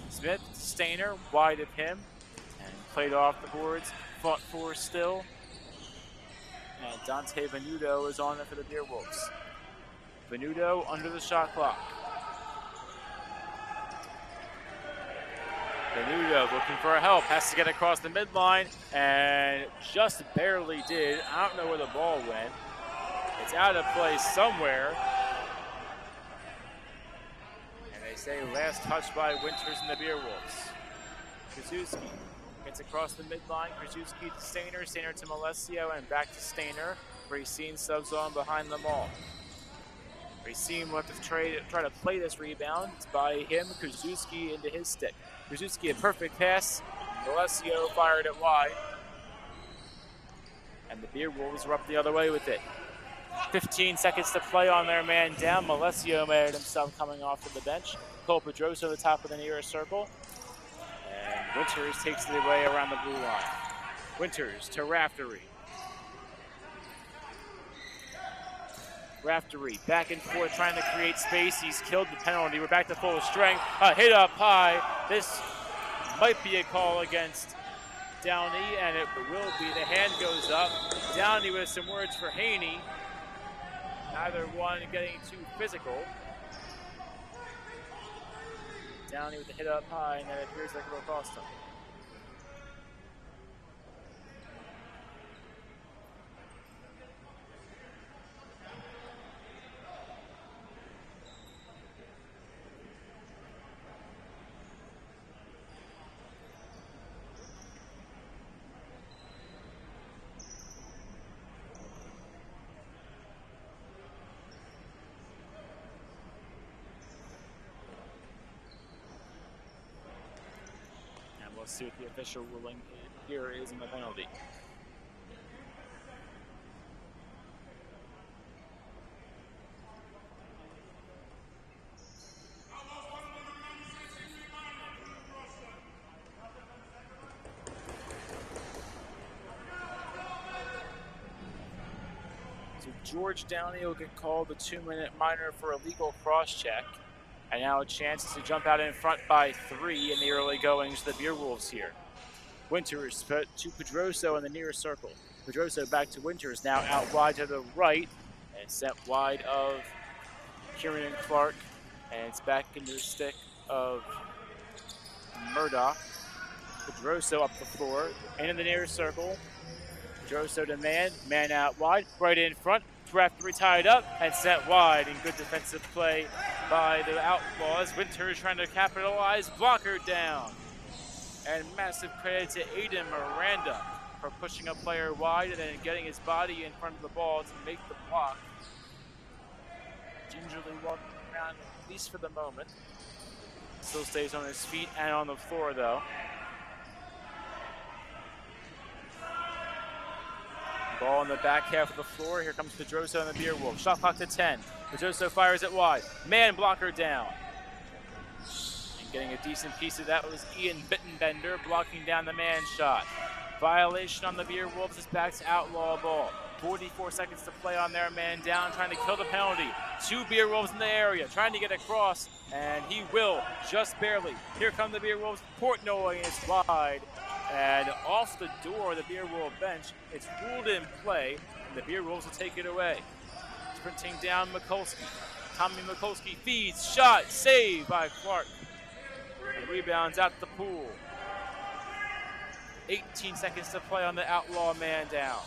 Smith, Stainer, wide of him. And played off the boards. Fought for still. And Dante Venuto is on it for the Beerwolves. Venuto under the shot clock. Venuto looking for help, has to get across the midline, and just barely did. I don't know where the ball went. It's out of place somewhere. And they say last touch by Winters and the Beerwolves. Krasuski Gets across the midline. Krzyzewski to Stainer. Stainer to Malesio and back to Stainer. Racine subs on behind them all. Racine will have to try to play this rebound. It's by him. Krzyzewski into his stick. Krzyzewski a perfect pass. Malesio fired it wide. And the Beer Wolves are up the other way with it. 15 seconds to play on their man down. Malesio made himself coming off to the bench. Cole Pedroso at the top of the nearest circle. And Winters takes it away around the blue line. Winters to Raftery. Raftery back and forth trying to create space. He's killed the penalty. We're back to full strength. A hit up high. This might be a call against Downey, and it will be. The hand goes up. Downey with some words for Haney. Neither one getting too physical. Downey with the hit up high, and then it appears like it will cost him. Let's see what the official ruling here is in the penalty. So George Downey will get called a 2-minute minor for a legal cross-check. And now a chance to jump out in front by 3 in the early goings. The Beer Wolves here. Winters put to Pedroso in the nearest circle. Pedroso back to Winters, now out wide to the right and sent wide of Kieran and Clark. And it's back into the stick of Murdoch. Pedroso up the floor, into the nearest circle. Pedroso to man out wide, right in front. Raftery tied up and sent wide in good defensive play by the Outlaws. Winters trying to capitalize, blocker down. And massive credit to Aiden Miranda for pushing a player wide and then getting his body in front of the ball to make the block. Gingerly walking around, at least for the moment. Still stays on his feet and on the floor though. Ball in the back half of the floor. Here comes Pedroso and the Beer Wolves. Shot clock to 10. Pedroso fires it wide. Man blocker down. And getting a decent piece of that was Ian Bittenbender blocking down the man shot. Violation on the Beer Wolves is back to outlaw ball. 44 seconds to play on their man down, trying to kill the penalty. 2 Beer Wolves in the area, trying to get across, and he will, just barely. Here come the Beer Wolves. Portnoy is wide. And off the door of the Beer Wolf bench, it's ruled in play, and the Beer Wolves will take it away. Sprinting down Mikulski. Tommy Mikulski feeds, shot, save by Clark. And rebounds out the pool. 18 seconds to play on the outlaw man down.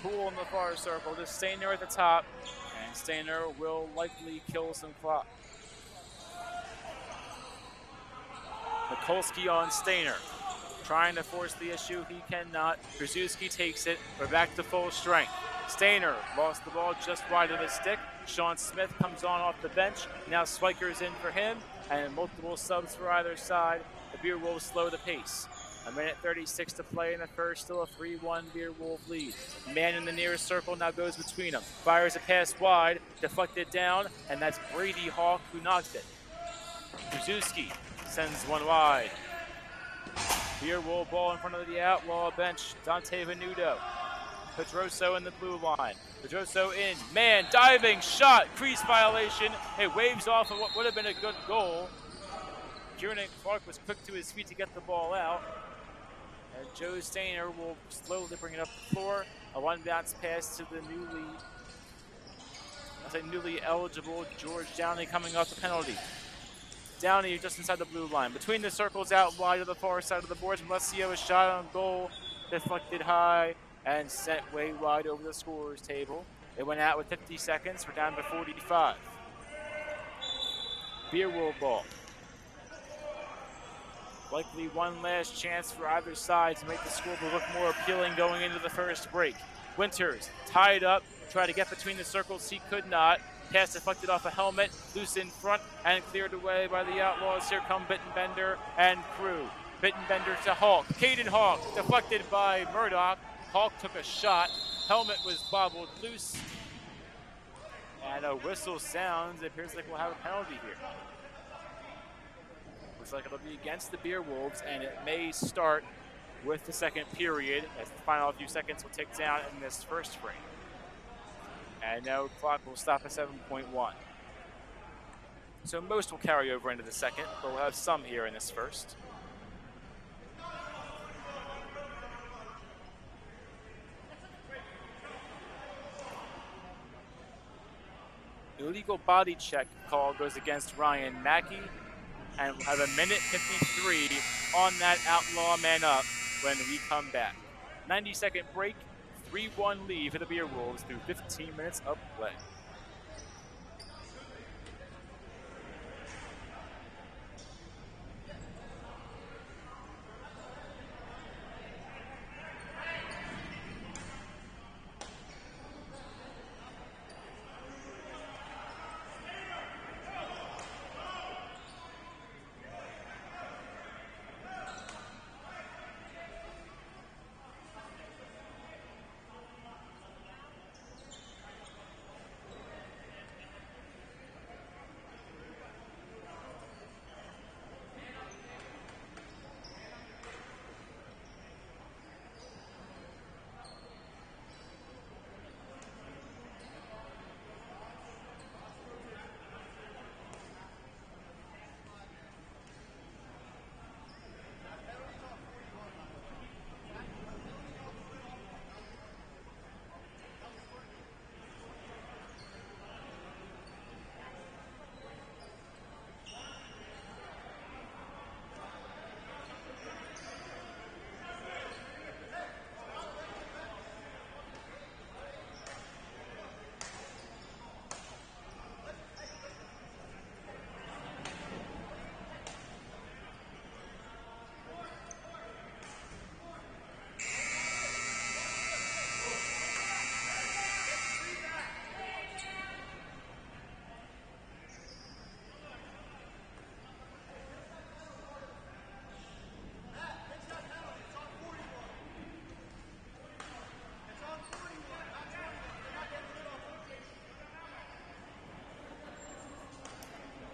Pool in the far circle, just Stainer at the top, and Stainer will likely kill some clock. Mikulski on Stainer. Trying to force the issue, he cannot. Krzyzewski takes it. We're back to full strength. Stainer lost the ball just wide of his stick. Sean Smith comes on off the bench. Now Swiker's in for him, and multiple subs for either side. The Beer Wolves slow the pace. 1:36 to play in the first, still a 3-1 Beer Wolf lead. Man in the nearest circle now goes between them. Fires a pass wide, deflected down, and that's Brady Hawk who knocked it. Krzyzewski sends one wide. Beer Wolf ball in front of the outlaw bench. Dante Venuto. Pedroso in the blue line. Pedroso in. Man, diving shot. Crease violation. It waves off of what would have been a good goal. Kieran Clark was quick to his feet to get the ball out. And Joe Stainer will slowly bring it up the floor. A one bounce pass to the newly eligible George Downey coming off the penalty. Downey just inside the blue line. Between the circles out wide to the far side of the boards. Malesio is shot on goal, deflected high, and sent way wide over the scorer's table. It went out with 50 seconds. We're down to 45. Beer Wolf ball. Likely one last chance for either side to make the scoreboard look more appealing going into the first break. Winters tied up, tried to get between the circles, he could not. Pass deflected off a helmet, loose in front, and cleared away by the Outlaws. Here come Bittenbender and crew. Bittenbender to Hawk. Caden Hawk deflected by Murdoch. Hawk took a shot. Helmet was bobbled loose. And a whistle sounds. It appears like we'll have a penalty here. Looks like it'll be against the Beer Wolves, and it may start with the second period as the final few seconds will tick down in this first frame. And now clock will stop at 7.1. So most will carry over into the second, but we'll have some here in this first. Illegal body check call goes against Ryan Mackey, and we'll have a minute 53 on that Outlaw man up when we come back. 90-second break, 3-1 lead for the Beer Wolves through 15 minutes of play.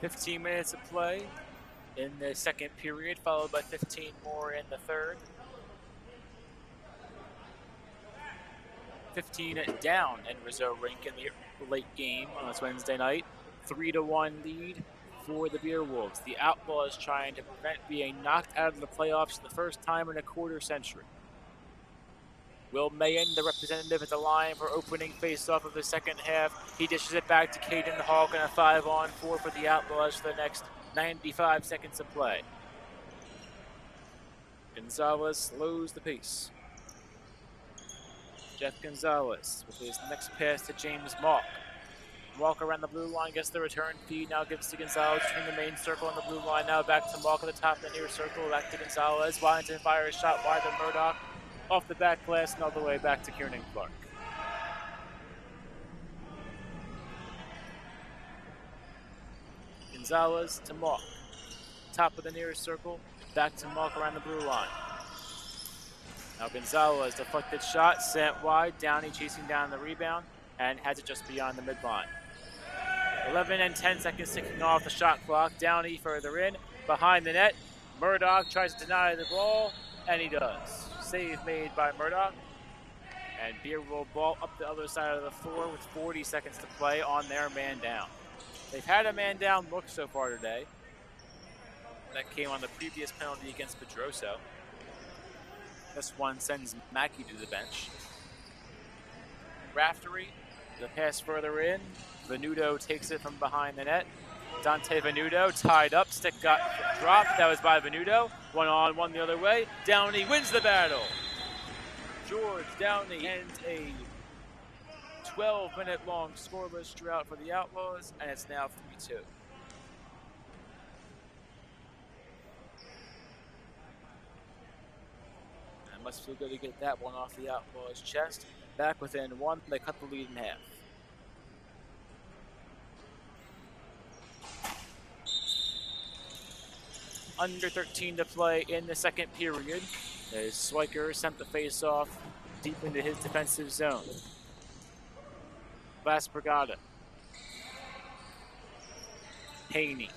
$15 minutes of play in the second period, followed by 15 more in the third. 15 down in Rizzo Rink in the late game on this Wednesday night. 3-1 lead for the Beer Wolves. The Outlaws trying to prevent being knocked out of the playoffs for the first time in a quarter century. Will Mayen, the representative at the line for opening face-off of the second half. He dishes it back to Caden Hawk and a 5-on-4 for the Outlaws for the next 95 seconds of play. Gonzalez slows the pace. Jeff Gonzalez with his next pass to James Malk. Malk around the blue line gets the return feed, now gives to Gonzalez between the main circle and the blue line. Now back to Malk at the top of the near circle, back to Gonzalez. Washington fires a shot wide to Murdoch. Off the back glass and all the way back to Kieran Clark. Gonzalez to Malk. Top of the nearest circle, back to Malk around the blue line. Now Gonzalez, deflected shot, sent wide. Downey chasing down the rebound and has it just beyond the midline. 11 and 10 seconds ticking off the shot clock. Downey further in, behind the net. Murdoch tries to deny the ball, and he does. Save made by Murdoch. And Beer will ball up the other side of the floor with 40 seconds to play on their man down. They've had a man down look so far today. That came on the previous penalty against Pedroso. This one sends Mackey to the bench. Raftery, the pass further in. Venuto takes it from behind the net. Dante Venuto tied up, stick got dropped. That was by Venuto. 1-on-1 the other way. Downey wins the battle. George Downey ends a 12-minute long scoreless drought for the Outlaws, and it's now 3-2. Must feel good to get that one off the Outlaws' chest. Back within one, they cut the lead in half. Under 13 to play in the second period as Swiker sent the face-off deep into his defensive zone. Vas Brigada. Haney.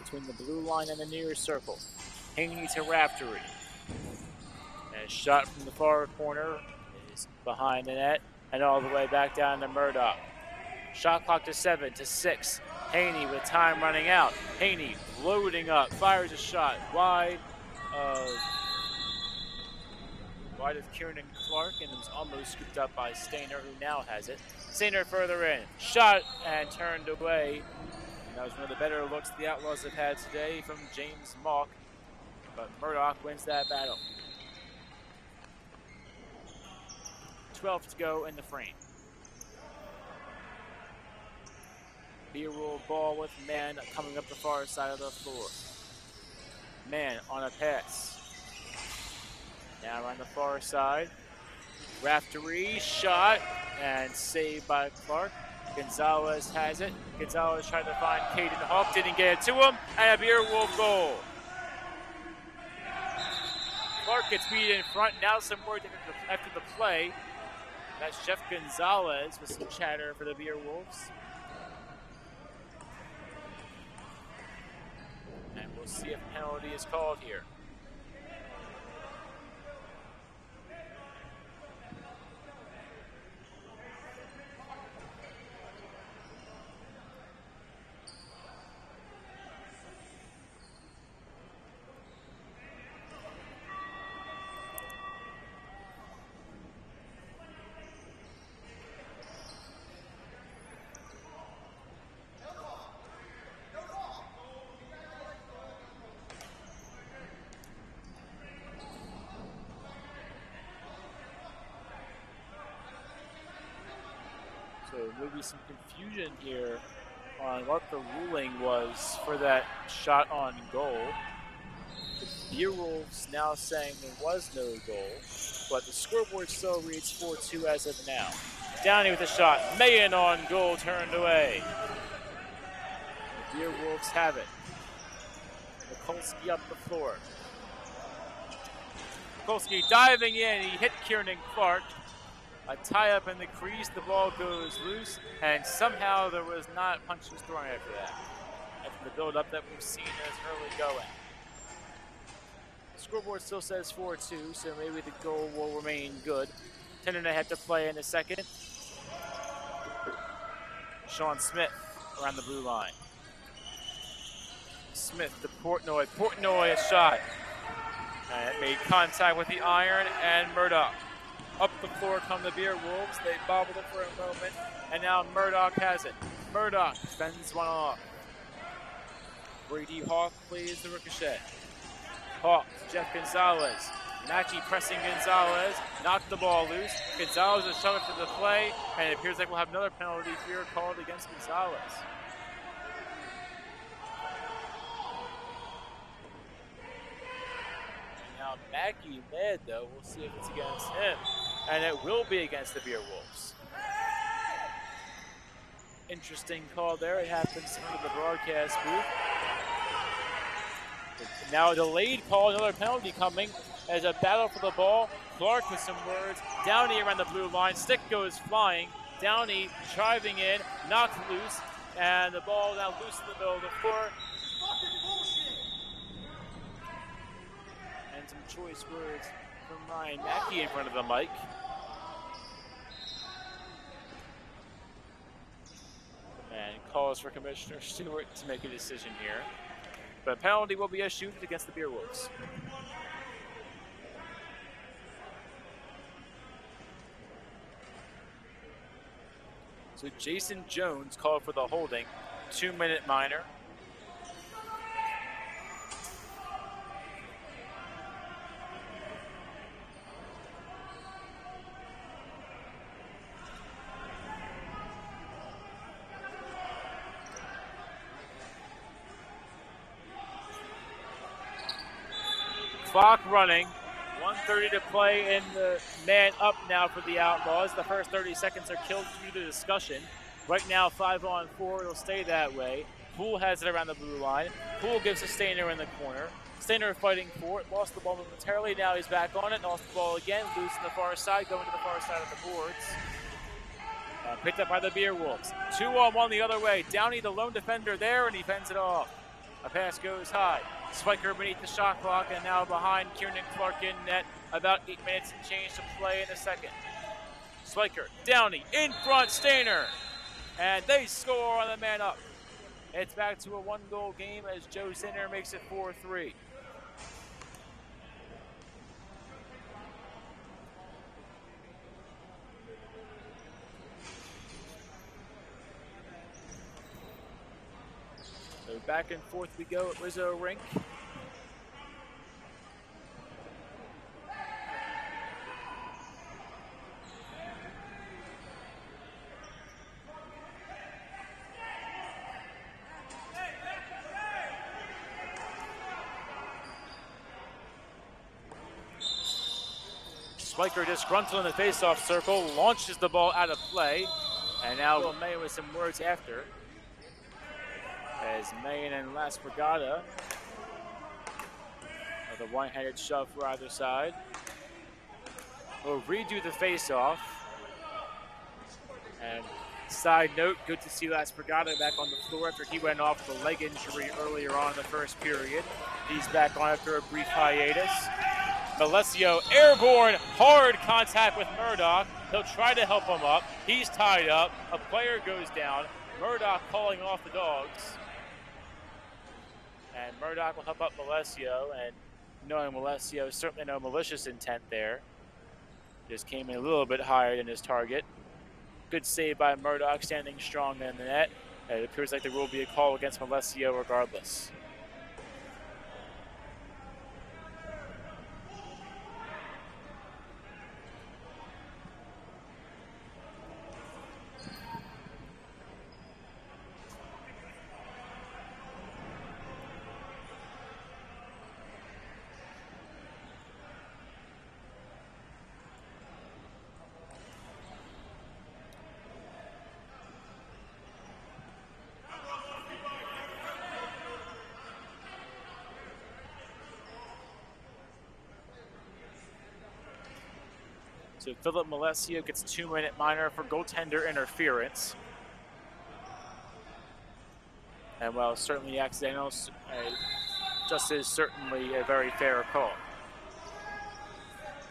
Between the blue line and the near circle. Haney to Raftery. And a shot from the far corner is behind the net and all the way back down to Murdoch. Shot clock to 7 to 6. Haney with time running out. Haney loading up, fires a shot wide of Kieran Clark, and it was almost scooped up by Stainer, who now has it. Stainer further in, shot and turned away. And that was one of the better looks the Outlaws have had today from James Malk, but Murdoch wins that battle. 12 to go in the frame. Beerwolf ball with Mann coming up the far side of the floor. Mann on a pass. Now on the far side. Raftery shot and saved by Clark. Gonzalez has it. Gonzalez tried to find Caden Hawk, didn't get it to him, and a Beerwolf goal. Clark gets beat in front. Now some word after the play. That's Jeff Gonzalez with some chatter for the Beerwolves. And we'll see if a penalty is called here. So maybe some confusion here on what the ruling was for that shot on goal. The Beerwolves now saying there was no goal, but the scoreboard still reads 4-2 as of now. Downey with a shot, Mayen on goal, turned away. The Beerwolves have it. Mikulski up the floor. Mikulski diving in, he hit Kieran Clark. A tie-up in the crease, the ball goes loose, and somehow there was not punches thrown after that. After the build-up that we've seen as early going. The scoreboard still says 4-2, so maybe the goal will remain good. 10.5 to play in the second. Sean Smith around the blue line. Smith to Portnoy. Portnoy a shot. And it made contact with the iron and Murdoch. Up the floor come the Beerwolves. They bobbled it for a moment, and now Murdoch has it. Murdoch fends one off. Brady Hawk plays the ricochet. Hawk, Jeff Gonzalez. Matchy pressing Gonzalez, knocked the ball loose. Gonzalez is shoved to the play, and it appears like we'll have another penalty here called against Gonzalez. Now Mackey mad though, we'll see if it's against him. And it will be against the Beerwolves. Interesting call there. It happens under the broadcast booth. Now a delayed call, another penalty coming as a battle for the ball. Clark with some words. Downey around the blue line. Stick goes flying. Downey driving in, knocked loose, and the ball now loose in the middle of the floor. And some choice words from Ryan Mackey in front of the mic. And calls for Commissioner Stewart to make a decision here. But a penalty will be issued against the Beerwolves. So Jason Jones called for the holding, 2-minute minor. Clock running, 1 1:30 to play in the man up now for the Outlaws. The first 30 seconds are killed due to discussion. Right now, 5-on-4, it'll stay that way. Poole has it around the blue line. Poole gives to Stainer in the corner. Stainer fighting for it, lost the ball momentarily. Now he's back on it, lost the ball again, loose in the far side, going to the far side of the boards. Picked up by the Beer Wolves. 2-on-1 the other way. Downey, the lone defender there, and he fends it off. A pass goes high. Spiker beneath the shot clock, and now behind Kieran Clark in net. About 8 minutes and change to play in the second. Spiker, Downey, in front, Stainer. And they score on the man up. It's back to a 1-goal game as Joe Stainer makes it 4-3. So back and forth we go at Rizzo Rink. Spiker disgruntled in the faceoff circle, launches the ball out of play, and now May with some words after. As Mayan and Las Brigada with a one-handed shove for either side. We'll redo the face-off. And side note, good to see Las Brigada back on the floor after he went off with a leg injury earlier on in the first period. He's back on after a brief hiatus. Malesio airborne, hard contact with Murdoch. He'll try to help him up. He's tied up. A player goes down. Murdoch calling off the Dogs. And Murdoch will help up Malesio, and knowing Malesio, certainly no malicious intent there. Just came in a little bit higher than his target. Good save by Murdoch, standing strong in the net. And it appears like there will be a call against Malesio regardless. So Philip Malesio gets a 2-minute minor for goaltender interference. And while certainly accidental, just is certainly a very fair call.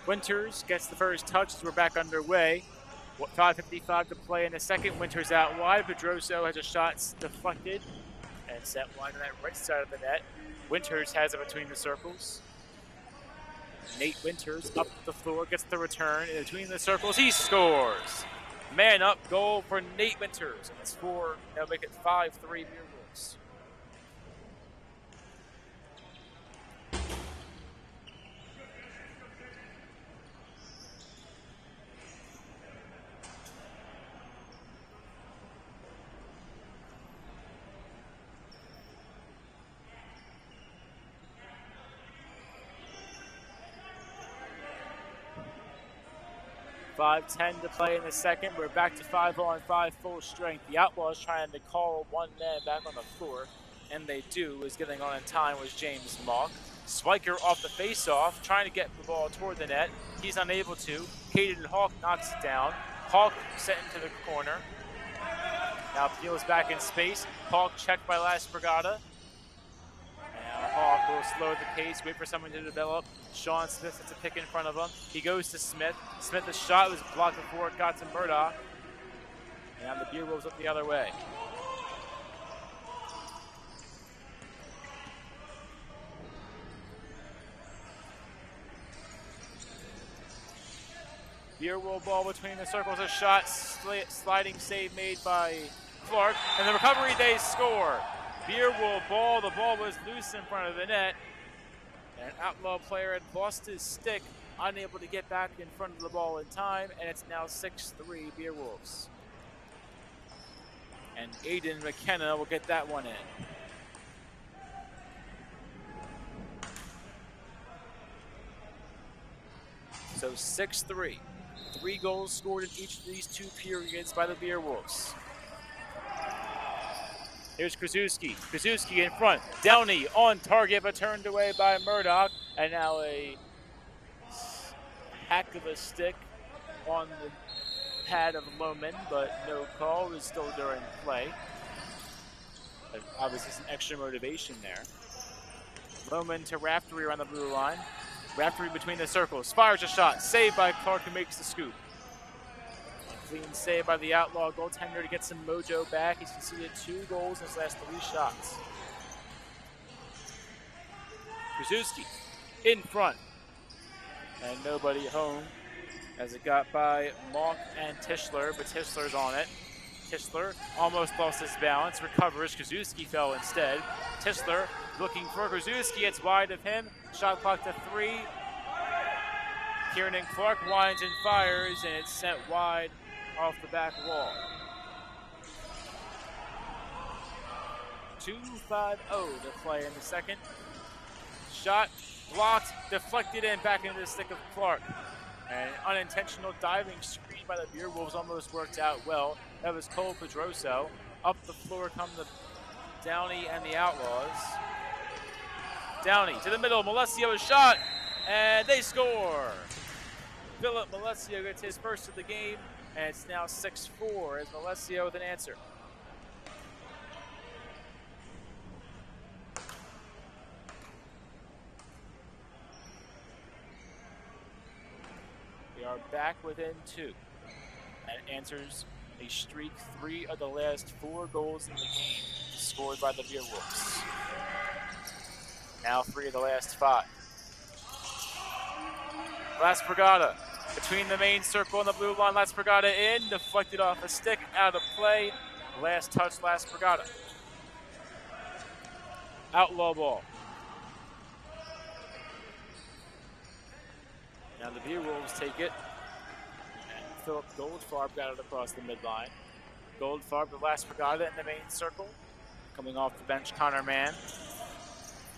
Winters gets the first touch as we're back underway. 5:55 to play in the second. Winters out wide. Pedroso has a shot deflected and sent wide on that right side of the net. Winters has it between the circles. Nate Winters up the floor, gets the return in between the circles. He scores. Man up goal for Nate Winters. And it's 4. They'll make it 5-3 Beer Wolves. .5:10 to play in the second. We're back to 5-on-5 full strength. The Outlaws trying to call one man back on the floor, and they do. Is getting on in time was James Mock. Spiker off the face-off, trying to get the ball toward the net. He's unable to. Caden Hawk knocks it down. Hawk sent into the corner. Now Peel's back in space. Hawk checked by Las Brigada. Now Hawk will slow the pace, wait for someone to develop. Sean Smith hits a pick in front of him. He goes to Smith. Smith's shot was blocked before it got to Murdoch. And the Beer Wolves up the other way. Beer Wolf ball between the circles. A shot, sliding save made by Clark. And the recovery, they score. Beer Wolf ball. The ball was loose in front of the net. An Outlaw player had lost his stick, unable to get back in front of the ball in time, and it's now 6-3 Beer Wolves. And Aiden McKenna will get that one in. So 6-3. 3 goals scored in each of these 2 periods by the Beerwolves. Here's Krasuski. Krasuski in front. Downey on target, but turned away by Murdoch. And now a hack of a stick on the pad of Lohman, but no call. It was still during play. But obviously some extra motivation there. Lohman to Raftery around the blue line. Raftery between the circles. Fires a shot. Saved by Clark, who makes the scoop. A clean save by the Outlaw goaltender to get some mojo back. He's conceded 2 goals in his last 3 shots. Krasuski in front. And nobody home as it got by Malk and Tischler, but Tischler's on it. Tischler almost lost his balance, recovers. Krasuski fell instead. Tischler looking for Krasuski. It's wide of him. Shot clock to 3. Kieran Clark winds and fires, and it's sent wide off the back wall. 2:50 to play in the second. Shot blocked, deflected, and back into the stick of Clark. An unintentional diving screen by the Beerwolves almost worked out well. That was Cole Pedroso. Up the floor come the Downey and the Outlaws. Downey to the middle. Malessio's shot, and they score. Philip Malessio gets his first of the game, and it's now 6-4 as Malessio with an answer. We are back within 2. That answers a streak. 3 of the last 4 goals in the game scored by the Beerwolves. Now 3 of the last 5. Laspragada between the main circle and the blue line. Laspragada in, deflected off a stick, out of play. Last touch, Laspragada. Outlaw ball. Now the Beerwolves take it. And Philip Goldfarb got it across the midline. Goldfarb to Laspragada in the main circle. Coming off the bench, Connor Mann.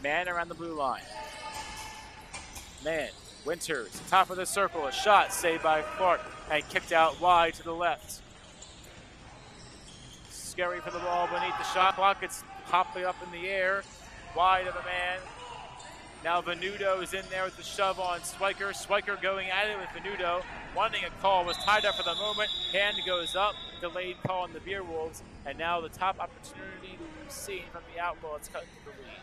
Mann around the blue line. Mann, Winters, top of the circle. A shot saved by Clark and kicked out wide to the left. Scary for the ball beneath the shot clock. It's popping up in the air. Wide of the man. Now Venuto is in there with the shove on Swiker. Swiker going at it with Venuto. Wanting a call, was tied up for the moment. Hand goes up. Delayed call on the Beerwolves. And now the top opportunity we've seen from the Outlaws cut into the lead.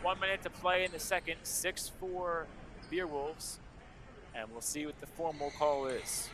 1 minute to play in the second. 6-4 Beerwolves. And we'll see what the formal call is.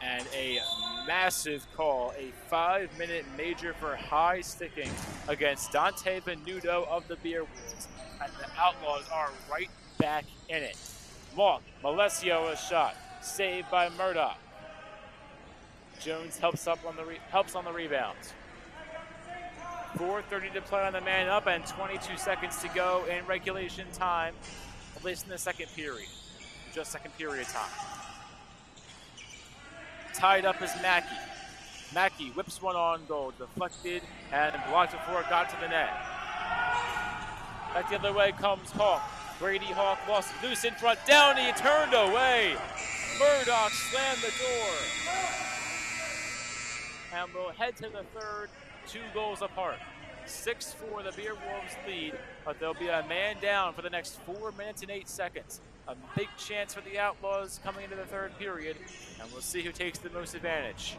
And a massive call, a 5-minute major for high sticking against Dante Venuto of the Beerwolves. And the Outlaws are right back in it. Malessio a shot, saved by Murdoch. Jones helps on the rebound. 4:30 to play on the man up and 22 seconds to go in regulation time, at least in the second period. Just second period time. Tied up is Mackey. Mackey whips one on goal, deflected and blocked before it got to the net. Back the other way comes Hawk. Brady Hawk lost it loose in front. Downey turned away. Murdoch slammed the door. And we'll head to the third, 2 goals apart. 6-4 the Beerwolves lead, but there'll be a man down for the next 4 minutes and 8 seconds. A big chance for the Outlaws coming into the third period, and we'll see who takes the most advantage.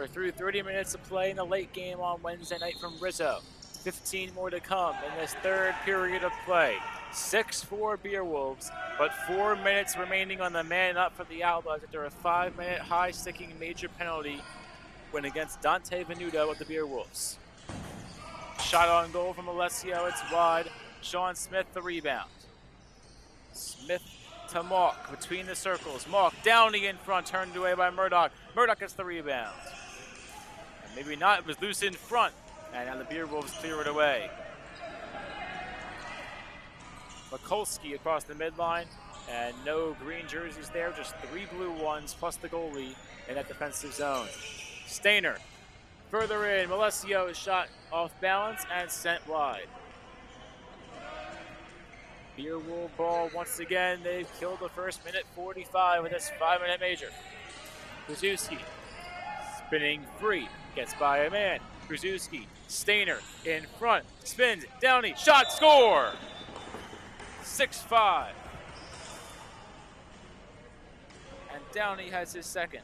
We're through 30 minutes of play in the late game on Wednesday night from Rizzo. 15 more to come in this third period of play. 6-4 Beerwolves, but 4 minutes remaining on the man up for the Outlaws after a 5-minute high-sticking major penalty win against Dante Venuto of the Beerwolves. Shot on goal from Alessio, it's wide. Sean Smith the rebound. Smith to Malk between the circles. Malk Downey in front, turned away by Murdoch. Murdoch gets the rebound. And maybe not, it was loose in front. And now the Beerwolves clear it away. Mikulski across the midline, and no green jerseys there, just 3 blue ones plus the goalie in that defensive zone. Stainer further in. Malesio is shot off balance and sent wide. Beerwolf ball once again. They've killed the first minute 45 with this 5-minute major. Krzyzewski spinning free, gets by a man. Krzyzewski, Stainer in front, spins, Downey, shot, score! 6-5. And Downey has his second.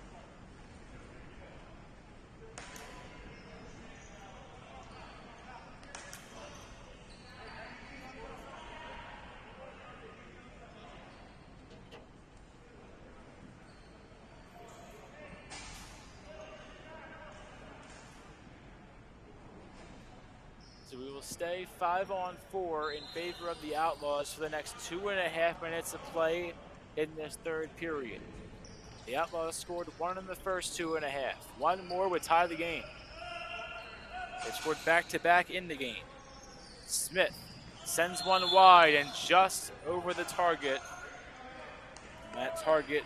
So we will stay 5-on-4 in favor of the Outlaws for the next 2.5 minutes of play in this third period. The Outlaws scored 1 in the first 2.5. 1 more would tie the game. They scored back-to-back in the game. Smith sends one wide and just over the target. And that target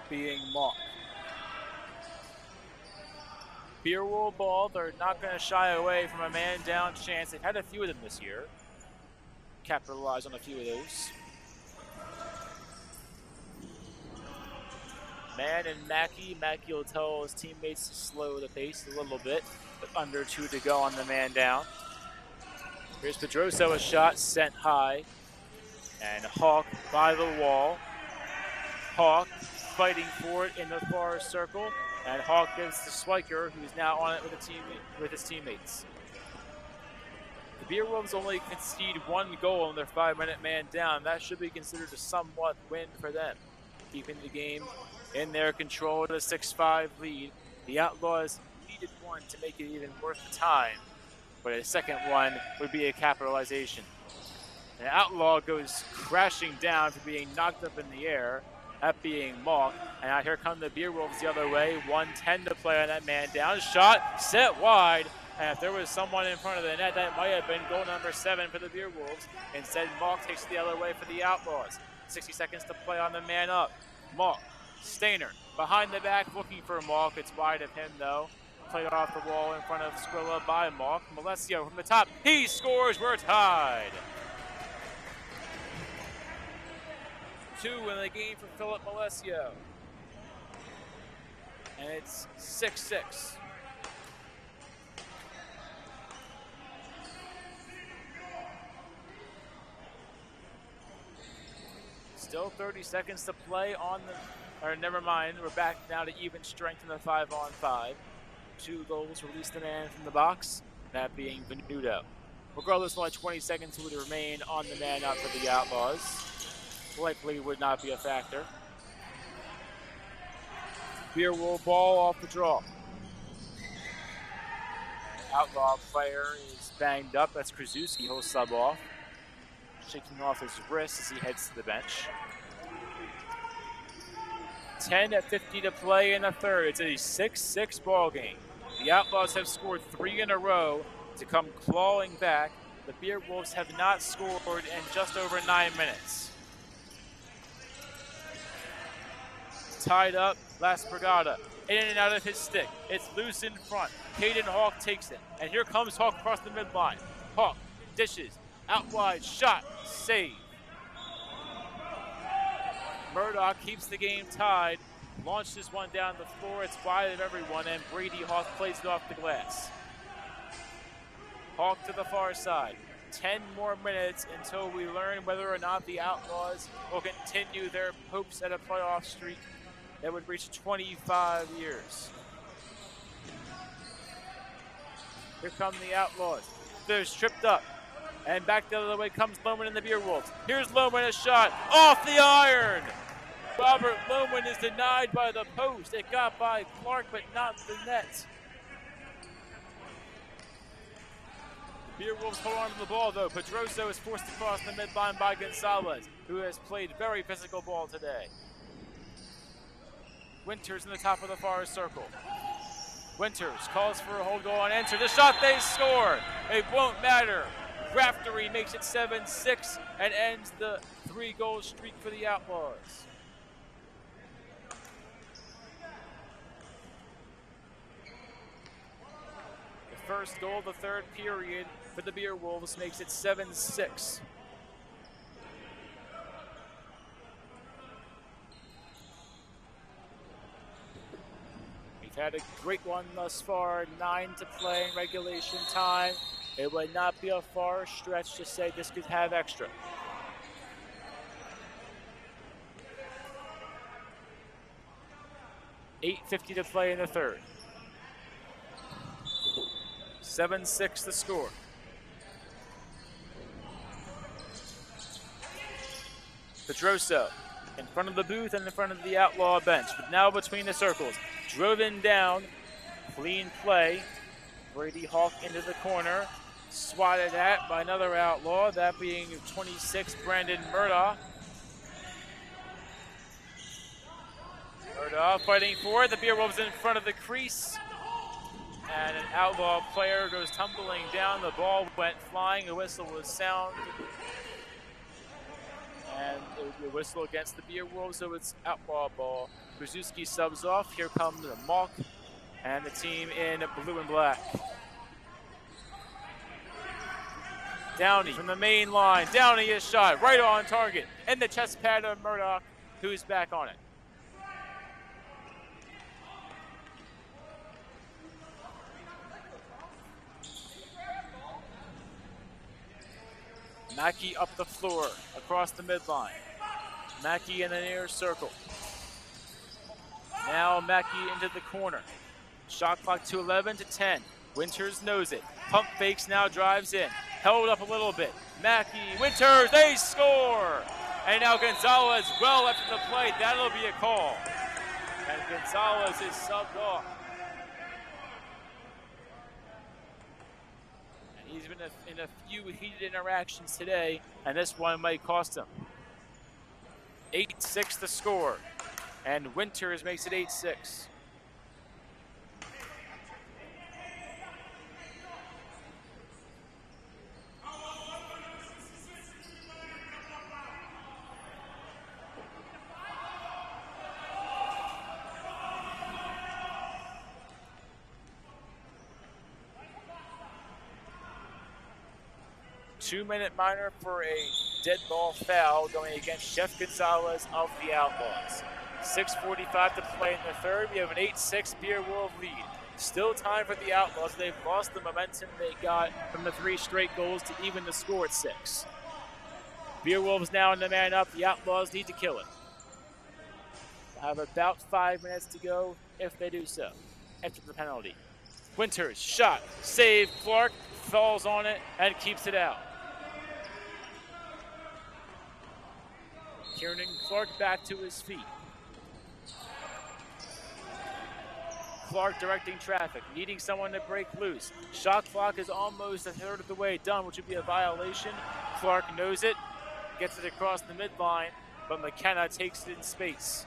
being Malk. Beerwolf ball, they're not going to shy away from a man-down chance. They've had a few of them this year. Capitalize on a few of those. Man and Mackey. Mackey will tell his teammates to slow the pace a little bit, but under 2 to go on the man down. Here's Pedroso, a shot sent high. And Hawk by the wall. Hawk fighting for it in the far circle. And Hawk gives to Schweiker, who's now on it with his teammates. The Beerwolves only concede 1 goal in their 5-minute man down. That should be considered a somewhat win for them, keeping the game in their control at a 6-5 lead. The Outlaws needed 1 to make it even worth the time, but a second one would be a capitalization. An Outlaw goes crashing down for being knocked up in the air, that being Malk. And now here come the Beerwolves the other way. 1:10 to play on that man down. Shot set wide. And if there was someone in front of the net, that might have been goal number 7 for the Beerwolves. Instead, Malk takes the other way for the Outlaws. 60 seconds to play on the man up. Malk, Stainer, behind the back, looking for Malk. It's wide of him, though. Played off the wall in front of Skrilla by Malk. Malesio from the top. He scores. We're tied. 2 in the game for Philip Malesio. And it's 6-6. Still 30 seconds to play on the, or never mind, we're back now to even strength in the 5-on-5. 2 goals release the man from the box, that being Venuto. Regardless, only 20 seconds would remain on the man up for the Outlaws. Likely would not be a factor. Beerwolf ball off the draw. Outlaw player is banged up. That's Krzyzewski. He'll sub off. Shaking off his wrist as he heads to the bench. 10:50 to play in the third. It's a 6-6 ball game. The Outlaws have scored 3 in a row to come clawing back. The Beerwolves have not scored in just over 9 minutes. Tied up, Las Brigada, in and out of his stick. It's loose in front. Caden Hawk takes it. And here comes Hawk across the midline. Hawk dishes, out wide, shot, save. Murdoch keeps the game tied, launches one down the floor. It's wide of everyone, and Brady Hawk plays it off the glass. Hawk to the far side. 10 more minutes until we learn whether or not the Outlaws will continue their hopes at a playoff streak that would reach 25 years. Here come the Outlaws. They're tripped up. And back the other way comes Lohman and the Beer Wolves. Here's Lohman, a shot off the iron. Robert Lohman is denied by the post. It got by Clark, but not the net. The Beer Wolves hold on to the ball, though. Pedroso is forced across the midline by Gonzalez, who has played very physical ball today. Winters in the top of the far circle. Winters calls for a hold goal and enter. The shot, they score. It won't matter. Raftery makes it 7-6 and ends the 3-goal streak for the Outlaws. The first goal of the third period for the Beer Wolves makes it 7-6. Had a great one thus far, 9 to play in regulation time. It would not be a far stretch to say this could have extra. $8:50 to play in the third. 7-6 the score. Pedroso in front of the booth and in front of the Outlaw bench, but now between the circles. Driven down, clean play. Brady Hawk into the corner, swatted at by another Outlaw, that being 26, Brandon Murdaugh. Murdaugh fighting for it. The Beer Wolves in front of the crease. And an Outlaw player goes tumbling down. The ball went flying. A whistle was sounded. And the whistle against the Beer Wolves, so it's Outlaw ball. Krzyzewski subs off. Here comes the Malk and the team in blue and black. Downey from the main line. Downey is shot right on target. And the chest pad of Murdoch, who's back on it. Mackey up the floor, across the midline. Mackey in the near circle. Now Mackey into the corner. Shot clock to 11 to 10. Winters knows it. Pump fakes, now drives in. Held up a little bit. Mackey, Winters, they score! And now Gonzalez well after the play. That'll be a call. And Gonzalez is subbed off. He's been in a few heated interactions today, and this one might cost him. 8-6 the score, and Winters makes it 8-6. Two-minute minor for a dead ball foul going against Chef Gonzalez of the Outlaws. 6:45 to play in the third. We have an 8-6 Beer Wolf lead. Still time for the Outlaws. They've lost the momentum they got from the 3 straight goals to even the score at 6. Beer Wolves now in the man up. The Outlaws need to kill it. They'll have about 5 minutes to go if they do so after the penalty. Winters, shot, save, Clark falls on it and keeps it out. Kieran Clark back to his feet. Clark directing traffic, needing someone to break loose. Shot clock is almost a third of the way done, which would be a violation. Clark knows it, gets it across the midline, but McKenna takes it in space.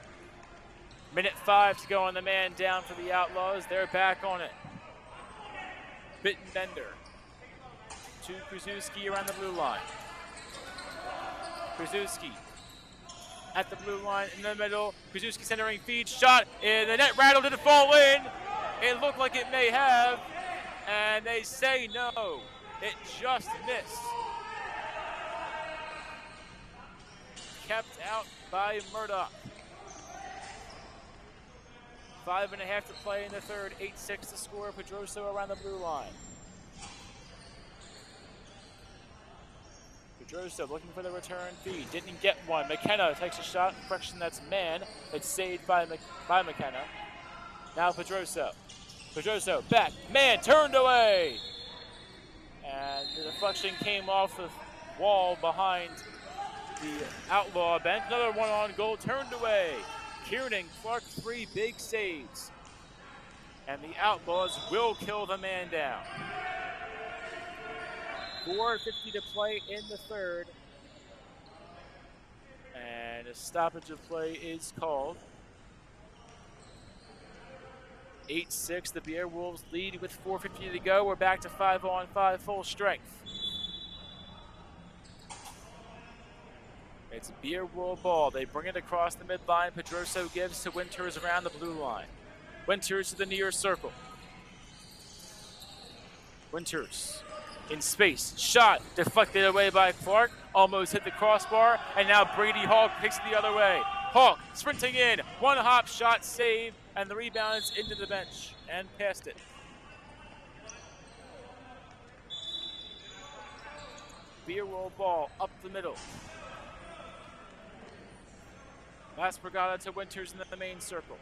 Minute 5 to go on the man down for the Outlaws. They're back on it. Bittenbender to Krzyzewski around the blue line. Krzyzewski at the blue line in the middle. Krzyzewski centering feed, shot, and the net rattle, did it fall in? It looked like it may have, and they say no. It just missed. Kept out by Murdoch. 5.5 to play in the third, 8-6 to score. Pedroso around the blue line. Pedroso looking for the return feed, didn't get one. McKenna takes a shot, correction, that's man. It's saved by McKenna. Now Pedroso. Pedroso back, man turned away. And the deflection came off the wall behind the Outlaw bench. Another one on goal, turned away. Kieran Clark, 3 big saves. And the Outlaws will kill the man down. 4:50 to play in the third. And a stoppage of play is called. 8-6, the Bearwolves lead with 4:50 to go. We're back to 5-on-5 full strength. It's Beerwolf ball. They bring it across the midline. Pedroso gives to Winters around the blue line. Winters to the near circle. Winters in space. Shot deflected away by Clark. Almost hit the crossbar. And now Brady Hawk takes it the other way. Hawk sprinting in. One hop shot save. And the rebound is into the bench and past it. Beerwolf ball up the middle. Last Brigada to Winters in the main circle.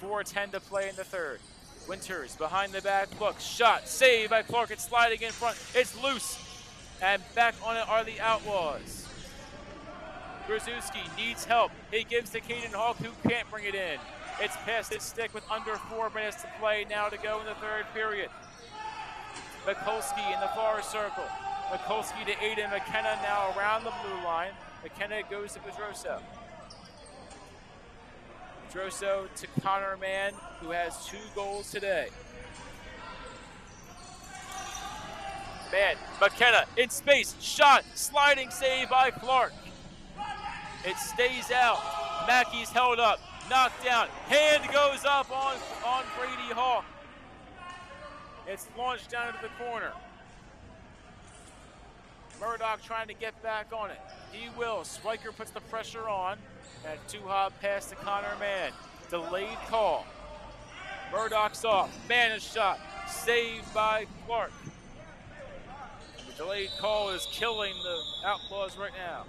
4:10 to play in the third. Winters behind the back, look, shot, save by Clark, it's sliding in front, it's loose. And back on it are the Outlaws. Grozewski needs help. He gives to Caden Hawk, who can't bring it in. It's past his stick with under 4 minutes to play now to go in the third period. Mikulski in the far circle. Mikulski to Aiden McKenna now around the blue line. McKenna goes to Pedroso. Pedroso to Connor Mann, who has 2 goals today. Mann, McKenna in space, shot, sliding save by Clark. It stays out. Mackey's held up, knocked down. Hand goes up on Brady Hawk. It's launched down into the corner. Murdoch trying to get back on it. He will. Swiker puts the pressure on. And 2-hop pass to Connor Mann. Delayed call. Murdoch's off. Mann is shot. Saved by Clark. The delayed call is killing the Outlaws right now.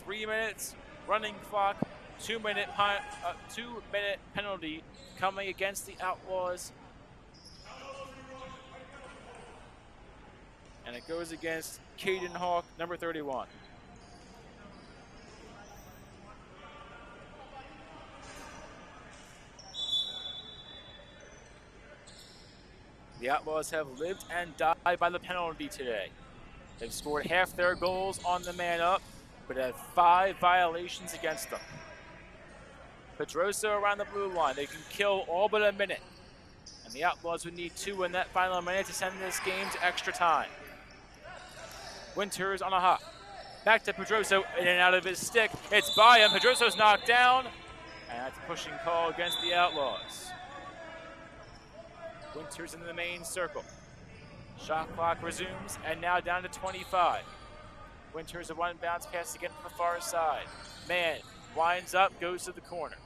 3 minutes, running clock, 2-minute penalty coming against the Outlaws. And it goes against Caden Hawk, number 31. The Outlaws have lived and died by the penalty today. They've scored half their goals on the man up, but have 5 violations against them. Pedroso around the blue line. They can kill all but a minute. And the Outlaws would need 2 in that final minute to send this game to extra time. Winters on a hop. Back to Pedroso, in and out of his stick. It's by him. Pedroso's knocked down. And that's a pushing call against the Outlaws. Winters in the main circle. Shot clock resumes, and now down to 25. Winters a 1 bounce pass to get to the far side. Mann winds up, goes to the corner.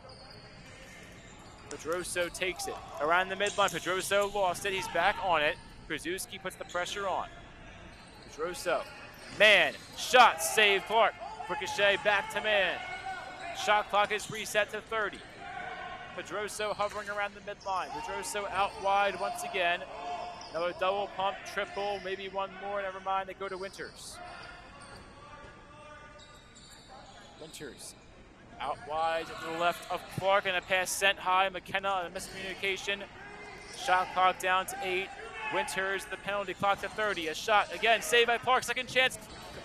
Pedroso takes it. Around the midline, Pedroso lost it. He's back on it. Krzyzewski puts the pressure on. Pedroso. Mann, shot, save Clark. Ricochet back to Mann. Shot clock is reset to 30. Pedroso hovering around the midline. Pedroso out wide once again. Another double pump, triple, maybe one more, never mind, they go to Winters. Winters out wide to the left of Clark, and a pass sent high. McKenna on a miscommunication. Shot clock down to 8. Winters, the penalty clock to 30. A shot again, saved by Clark. Second chance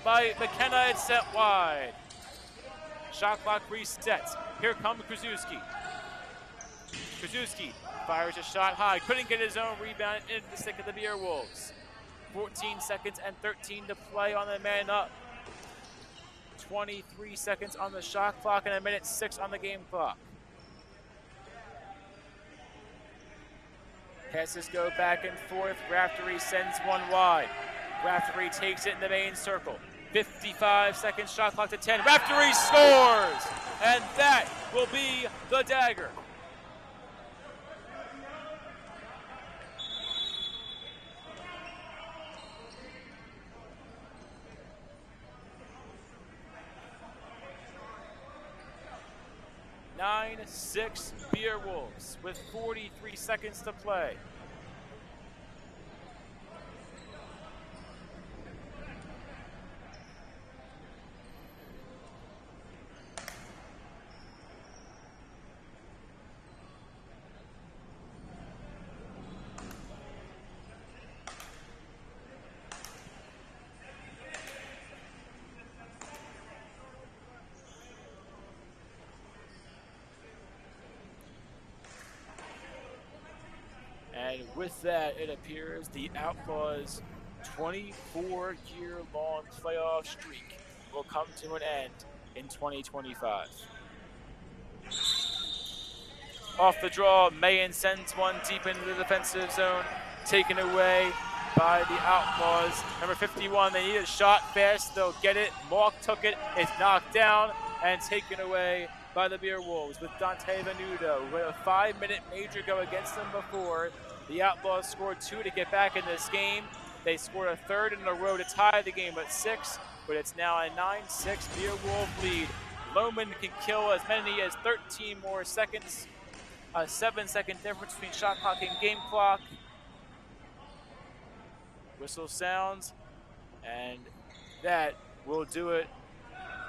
by McKenna, it's sent wide. Shot clock resets. Here comes Krzyzewski. Krzyzewski fires a shot high. Couldn't get his own rebound into the stick of the Beerwolves. 14 seconds and 13 to play on the man up. 23 seconds on the shot clock and 1:06 on the game clock. Passes go back and forth. Raftery sends one wide. Raftery takes it in the main circle. 55 seconds, shot clock to 10. Raftery scores! And that will be the dagger. (9-6) Beerwolves with 43 seconds to play. with that, it appears the Outlaws' 24-year-long playoff streak will come to an end in 2025. Off the draw, Mayen sends one deep into the defensive zone, taken away by the Outlaws. Number 51, they need a shot fast. They'll get it. Malk took it. It's knocked down and taken away by the Beer Wolves with Dante Venuto. With a 5-minute major go against them before, the Outlaws scored 2 to get back in this game. They scored a third in a row to tie the game at 6, but it's now a 9-6 Beer Wolf lead. Lohman can kill as many as 13 more seconds. A 7-second difference between shot clock and game clock. Whistle sounds, and that will do it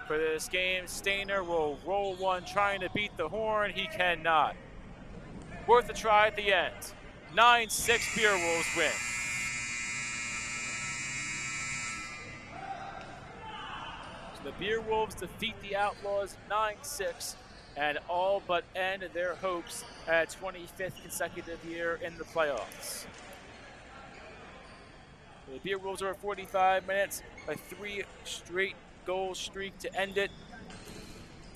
for this game. Stainer will roll one, trying to beat the horn. He cannot. Worth a try at the end. 9-6 Beer Wolves win. So the Beer Wolves defeat the Outlaws 9-6 and all but end their hopes at 25th consecutive year in the playoffs. The Beer Wolves are at 45 minutes, a 3-straight goal streak to end it.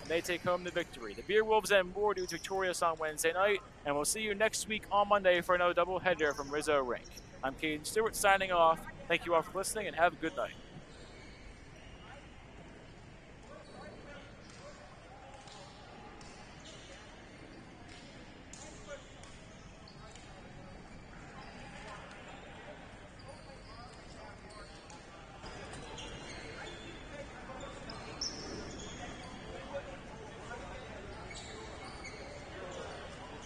And they take home the victory. The Beer Wolves and more do victorious on Wednesday night, and we'll see you next week on Monday for another doubleheader from Rizzo Rink. I'm Caden Stewart signing off. Thank you all for listening, and have a good night.